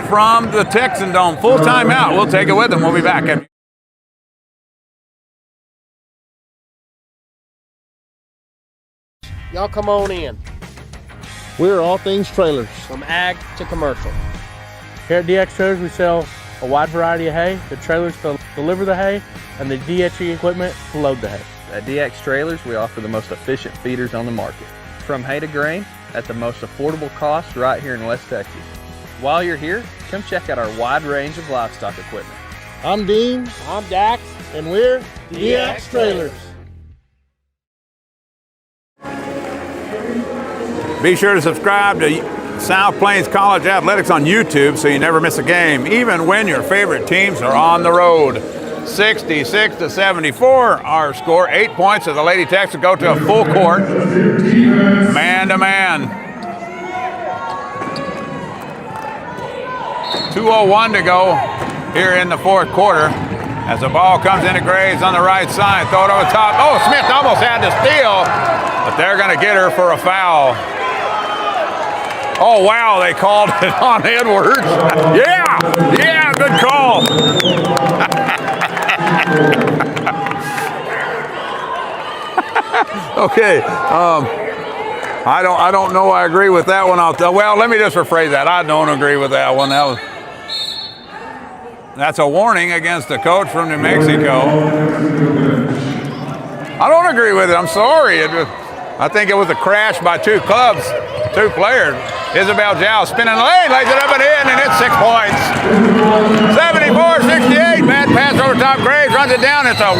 from the Texan Dome. Full timeout. We'll take it with them. We'll be back. Y'all come on in. We're all things trailers, from ag to commercial. Here at DX Trailers, we sell a wide variety of hay, the trailers to deliver the hay, and the DHE equipment to load the hay. At DX Trailers, we offer the most efficient feeders on the market. From hay to grain, at the most affordable cost right here in West Texas. While you're here, come check out our wide range of livestock equipment. I'm Dean, I'm Dax, and we're DX Trailers. Be sure to subscribe to South Plains College Athletics on YouTube so you never miss a game, even when your favorite teams are on the road. 66-74, our score. 8 points as the Lady Texans go to a full court, man-to-man. 2:01 to go here in the fourth quarter as the ball comes into Graves on the right side. Throw it over the top. Oh, Smith almost had to steal, but they're going to get her for a foul. Oh, wow, they called it on Edwards. Yeah, good call. Okay, I don't know I agree with that one. Well, let me just rephrase that. I don't agree with that one. That's a warning against the coach from New Mexico. I don't agree with it. I'm sorry. I think it was a crash by 2 clubs, 2 players. Isabel Zhao spinning the lane, lays it up and in, and it's 6 points. 74-68. Bad pass over top. Graves runs it down. It's a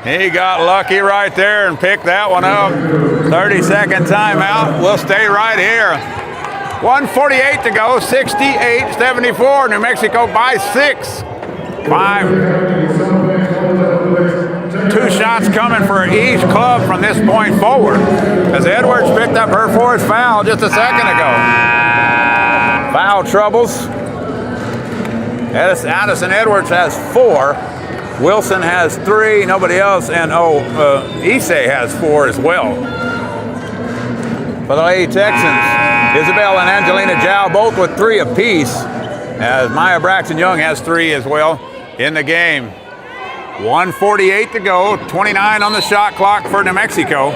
he got lucky right there and picked that one up. 30-second timeout. We'll stay right here. 1:48 to go. 68-74. New Mexico by 6. 2 2 shots coming for each club from this point forward. As Edwards picked up her 4th foul just a second ago. Foul troubles. Addison Edwards has 4. Wilson has 3. Nobody else. And Issei has 4 as well. For the Lady Texans, Isabel and Angelina Zhao both with 3 apiece. As Maya Braxton Young has 3 as well in the game. 1:48 to go, 29 on the shot clock for New Mexico.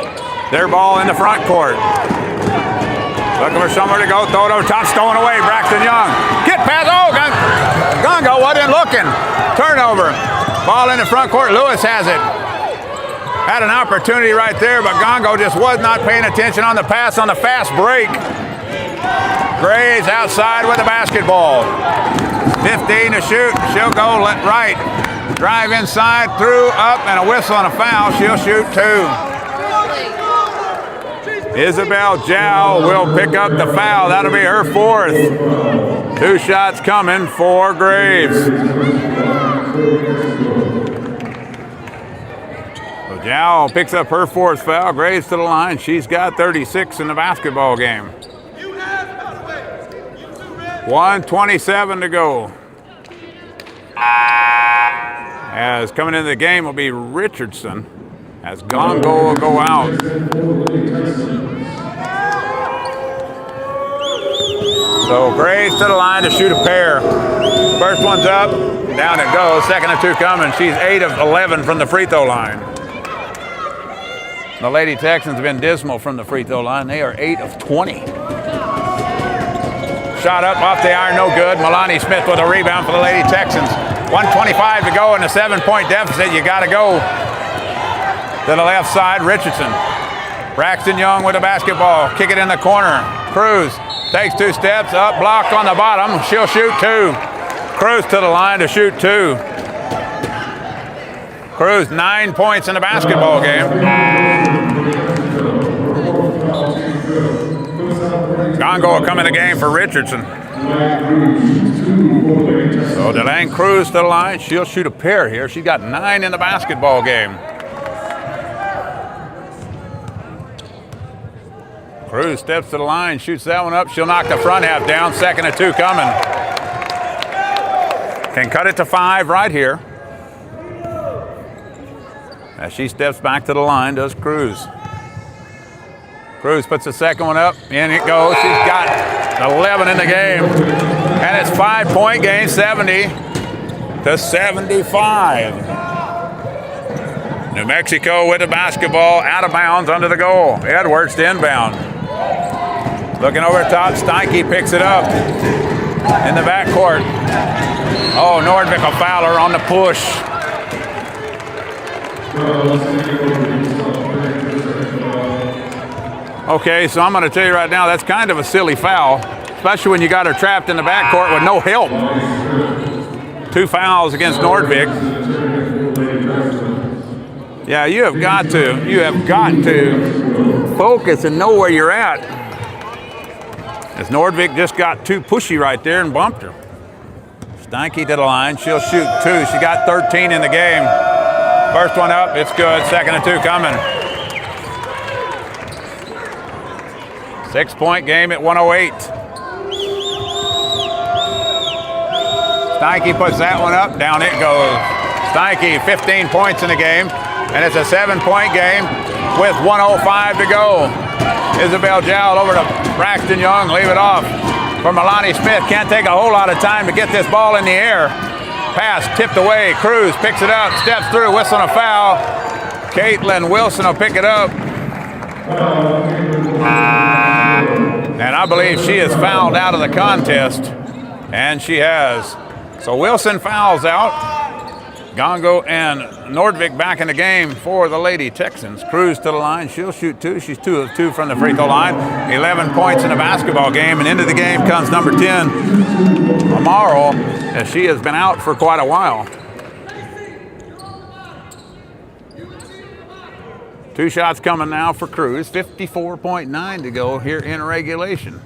Their ball in the front court. Looking for somewhere to go, throw it over top, stolen away, Braxton Young. Get past, Gongo wasn't looking. Turnover, ball in the front court, Lewis has it. Had an opportunity right there, but Gongo just was not paying attention on the pass on the fast break. Grays outside with the basketball. 15 to shoot. She'll go right. Drive inside, through, up, and a whistle and a foul. She'll shoot 2. Isabel Zhao will pick up the foul. That'll be her 4th. 2 shots coming for Graves. So Zhao picks up her 4th foul. Graves to the line. She's got 36 in the basketball game. 1:27 to go. As coming into the game will be Richardson, as Gongo will go out. So Graves to the line to shoot a pair. First one's up, down it goes. Second of 2 coming. She's 8 of 11 from the free throw line. The Lady Texans have been dismal from the free throw line. They are 8 of 20. Shot up off the iron, no good. Milani Smith with a rebound for the Lady Texans. 1:25 to go in a 7-point deficit. You got to go to the left side. Richardson. Braxton Young with the basketball. Kick it in the corner. Cruz takes 2 steps up, blocked on the bottom. She'll shoot 2. Cruz to the line to shoot 2. Cruz 9 points in the basketball game. Gongo will come in the game for Richardson. So Delane Cruz to the line. She'll shoot a pair here. She's got 9 in the basketball game. Cruz steps to the line, shoots that one up. She'll knock the front half down. Second of 2 coming. Can cut it to 5 right here. As she steps back to the line, does Cruz. Cruz puts the second one up, in it goes. She's got 11 in the game. And it's 5-point game, 70 to 75. New Mexico with the basketball, out of bounds under the goal. Edwards to inbound. Looking over top, Steinke picks it up in the backcourt. Oh, Nordvik will foul her on the push. Okay, so I'm going to tell you right now, that's kind of a silly foul, especially when you got her trapped in the backcourt with no help. 2 fouls against Nordvik. Yeah, you have got to focus and know where you're at. As Nordvik just got too pushy right there and bumped her. Steinke to the line, she'll shoot 2. She got 13 in the game. First one up, it's good. Second of 2 coming. 6-point game at 108. Steinke puts that one up, down it goes. Steinke, 15 points in the game, and it's a 7-point game with 1:05 to go. Isabel Zhao over to Braxton Young, leave it off for Milani Smith. Can't take a whole lot of time to get this ball in the air. Pass tipped away, Cruz picks it up, steps through, whistling a foul. Caitlin Wilson will pick it up. And I believe she is fouled out of the contest, and she has. So Wilson fouls out. Gongo and Nordvik back in the game for the Lady Texans. Cruz to the line. She'll shoot 2. She's 2 of 2 from the free throw line. 11 points in the basketball game. And into the game comes number 10, Amaro, as she has been out for quite a while. 2 shots coming now for Cruz. 54.9 to go here in regulation.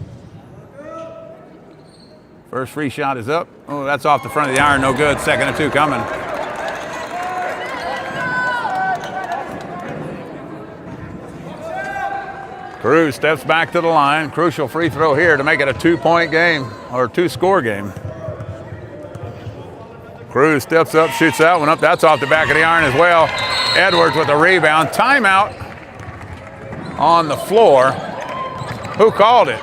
First free shot is up. Oh, that's off the front of the iron. No good. Second of 2 coming. Cruz steps back to the line. Crucial free throw here to make it a 2-point game or 2-score game. Cruz steps up, shoots that one up. That's off the back of the iron as well. Edwards with a rebound. Timeout on the floor. Who called it?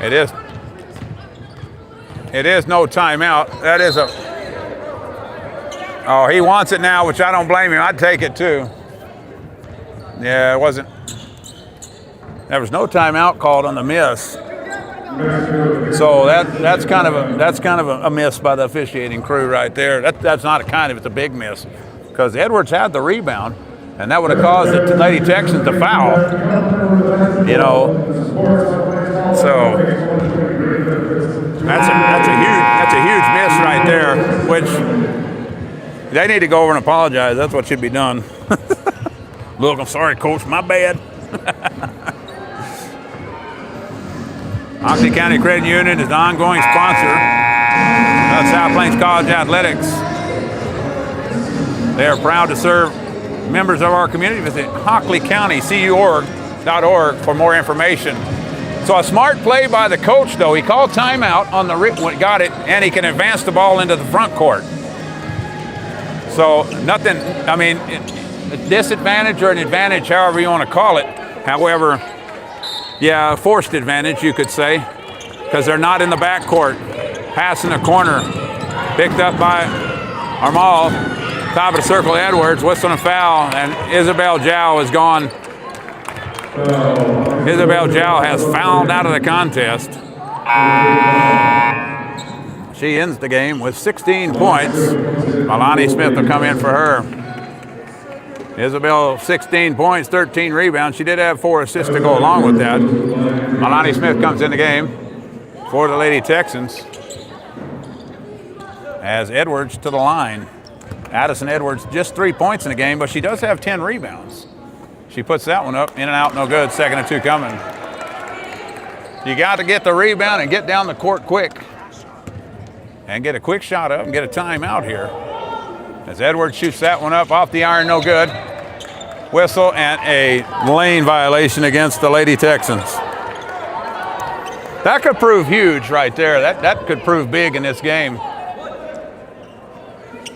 It is no timeout. That is a... Oh, he wants it now, which I don't blame him. I'd take it too. Yeah, it wasn't. There was no timeout called on the miss. So that's kind of a miss by the officiating crew right there. That's not it's a big miss, because Edwards had the rebound, and that would have caused the Lady Texans to foul. You know, so that's a huge miss right there, which they need to go over and apologize. That's what should be done. Look, I'm sorry, Coach, my bad. Oxley County Credit Union is the ongoing sponsor of South Plains College Athletics. They are proud to serve members of our community. Visit HockleyCountyCU.org for more information. So a smart play by the coach, though. He called timeout on the got it, and he can advance the ball into the front court. So nothing, I mean, a disadvantage or an advantage, however you want to call it. However, yeah, forced advantage, you could say, because they're not in the backcourt. Pass in the corner, picked up by Armal. Top of the circle, Edwards, whistling a foul, and Isabel Jow is gone. Isabel Jow has fouled out of the contest. She ends the game with 16 points. Milani Smith will come in for her. Isabel, 16 points, 13 rebounds. She did have 4 assists to go along with that. Milani Smith comes in the game for the Lady Texans as Edwards to the line. Addison Edwards, just 3 points in the game, but she does have 10 rebounds. She puts that one up, in and out, no good. Second and 2 coming. You got to get the rebound and get down the court quick and get a quick shot up and get a timeout here. As Edwards shoots that one up off the iron, no good. Whistle and a lane violation against the Lady Texans. That could prove huge right there. That could prove big in this game.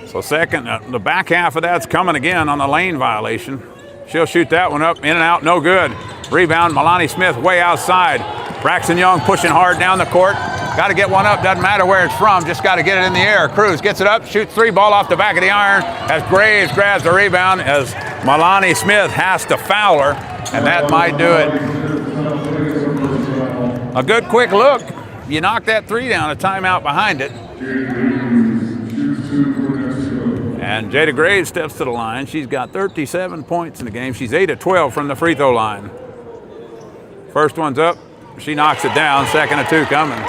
So second, the back half of that's coming again on the lane violation. She'll shoot that one up, in and out, no good. Rebound, Milani Smith way outside. Braxton Young pushing hard down the court. Got to get one up, doesn't matter where it's from, just got to get it in the air. Cruz gets it up, shoots 3, ball off the back of the iron as Graves grabs the rebound as Milani Smith has to foul her, and that might do it. A good quick look. You knock that 3 down, a timeout behind it. And Jada Graves steps to the line. She's got 37 points in the game. She's 8 of 12 from the free throw line. First one's up. She knocks it down. Second of 2 coming.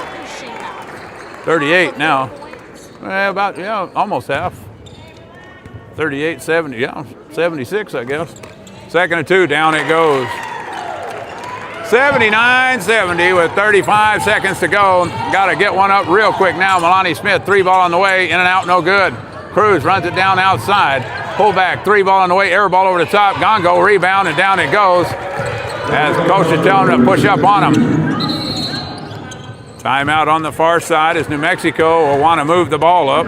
38 now. Almost half. 38, 70, 76, I guess. Second of 2, down it goes. 79-70 with 35 seconds to go. Got to get one up real quick now. Milani Smith, 3 ball on the way, in and out, no good. Cruz runs it down outside. Pull back, 3 ball on the way, air ball over the top. Gongo rebound, and down it goes. As coach is telling him to push up on him. Timeout on the far side as New Mexico will want to move the ball up.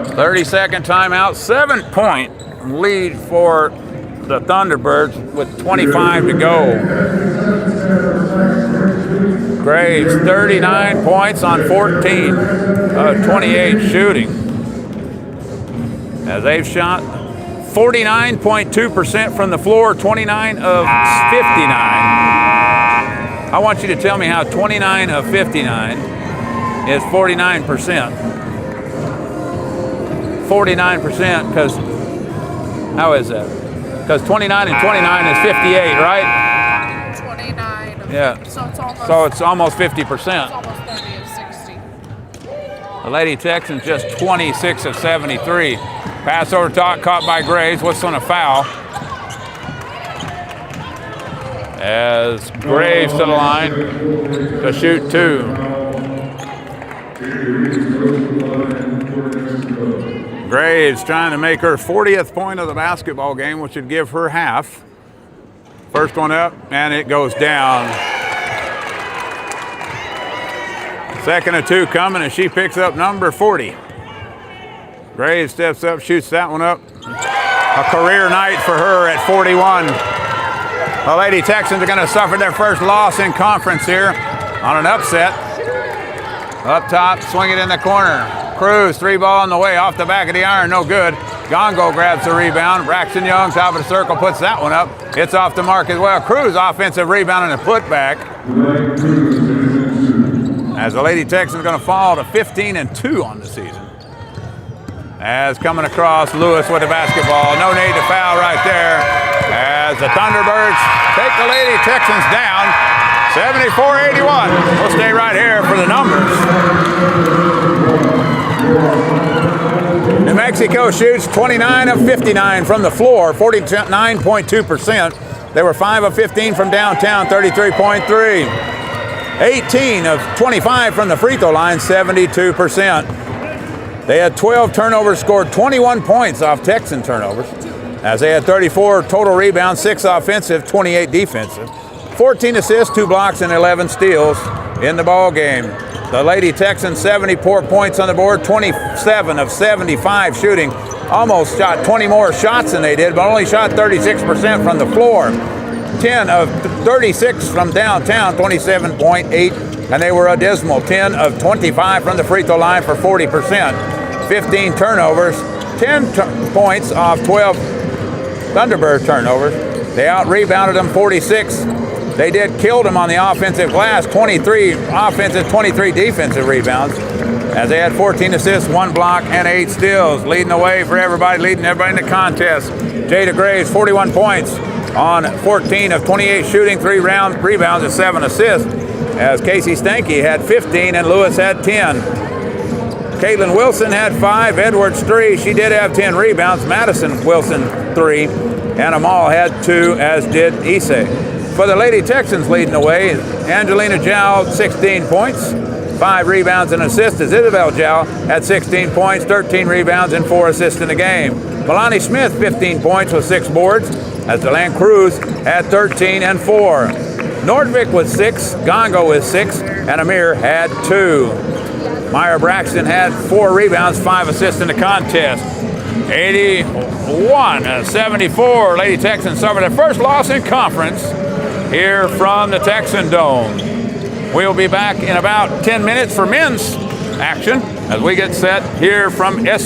30-second timeout, 7-point lead for the Thunderbirds with 25 to go. Graves, 39 points on 14 of 28 shooting. As they've shot 49.2% from the floor, 29 of 59. I want you to tell me how 29 of 59 is 49%. 49%, because how is that? Because 29 and 29 is 58, right? 29. Yeah. So it's almost 50%. It's almost 30 of 60. The Lady Texans just 26 of 73. Pass over top, caught by Graves. Whistling a foul. As Graves to the line to shoot 2. Graves trying to make her 40th point of the basketball game, which would give her half. First one up, and it goes down. Second of two coming, and she picks up number 40. Graves steps up, shoots that one up. A career night for her at 41. The Lady Texans are going to suffer their first loss in conference here on an upset. Up top, swing it in the corner. Cruz, 3-ball on the way, off the back of the iron, no good. Gongo grabs the rebound. Braxton Young, top of the circle, puts that one up. It's off the mark as well. Cruz, offensive rebound and a putback. As the Lady Texans are going to fall to 15-2 on the season. As coming across, Lewis with the basketball. No need to foul right there. As the Thunderbirds take the Lady Texans down, 74-81. We'll stay right here for the numbers. New Mexico shoots 29 of 59 from the floor, 49.2%. They were 5 of 15 from downtown, 33.3. 18 of 25 from the free throw line, 72%. They had 12 turnovers, scored 21 points off Texan turnovers, as they had 34 total rebounds, 6 offensive, 28 defensive, 14 assists, 2 blocks, and 11 steals in the ball game. The Lady Texans, 74 points on the board, 27 of 75 shooting, almost shot 20 more shots than they did, but only shot 36% from the floor. 10 of 36 from downtown, 27.8, and they were abysmal. 10 of 25 from the free throw line for 40%. 15 turnovers, 10 points off 12 Thunderbird turnovers. They out-rebounded them 46. They killed them on the offensive glass, 23 offensive, 23 defensive rebounds, as they had 14 assists, 1 block, and 8 steals. Leading the way for everybody, leading everybody in the contest. Jada Graves, 41 points on 14 of 28 shooting, 3 rebounds, and 7 assists, as Casey Stanky had 15 and Lewis had 10. Caitlin Wilson had 5, Edwards 3. She did have 10 rebounds. Madison Wilson 3, and Amal had 2, as did Issei. For the Lady Texans leading the way, Angelina Jow, 16 points, 5 rebounds and assists, as Isabel Jow had 16 points, 13 rebounds, and 4 assists in the game. Melanie Smith, 15 points with 6 boards, as Delanne Cruz had 13 and 4. Nordvik with 6, Gongo with 6, and Amir had 2. Meyer Braxton had 4 rebounds, 5 assists in the contest. 81-74, Lady Texans suffered their first loss in conference here from the Texan Dome. We'll be back in about 10 minutes for men's action as we get set here from SPC.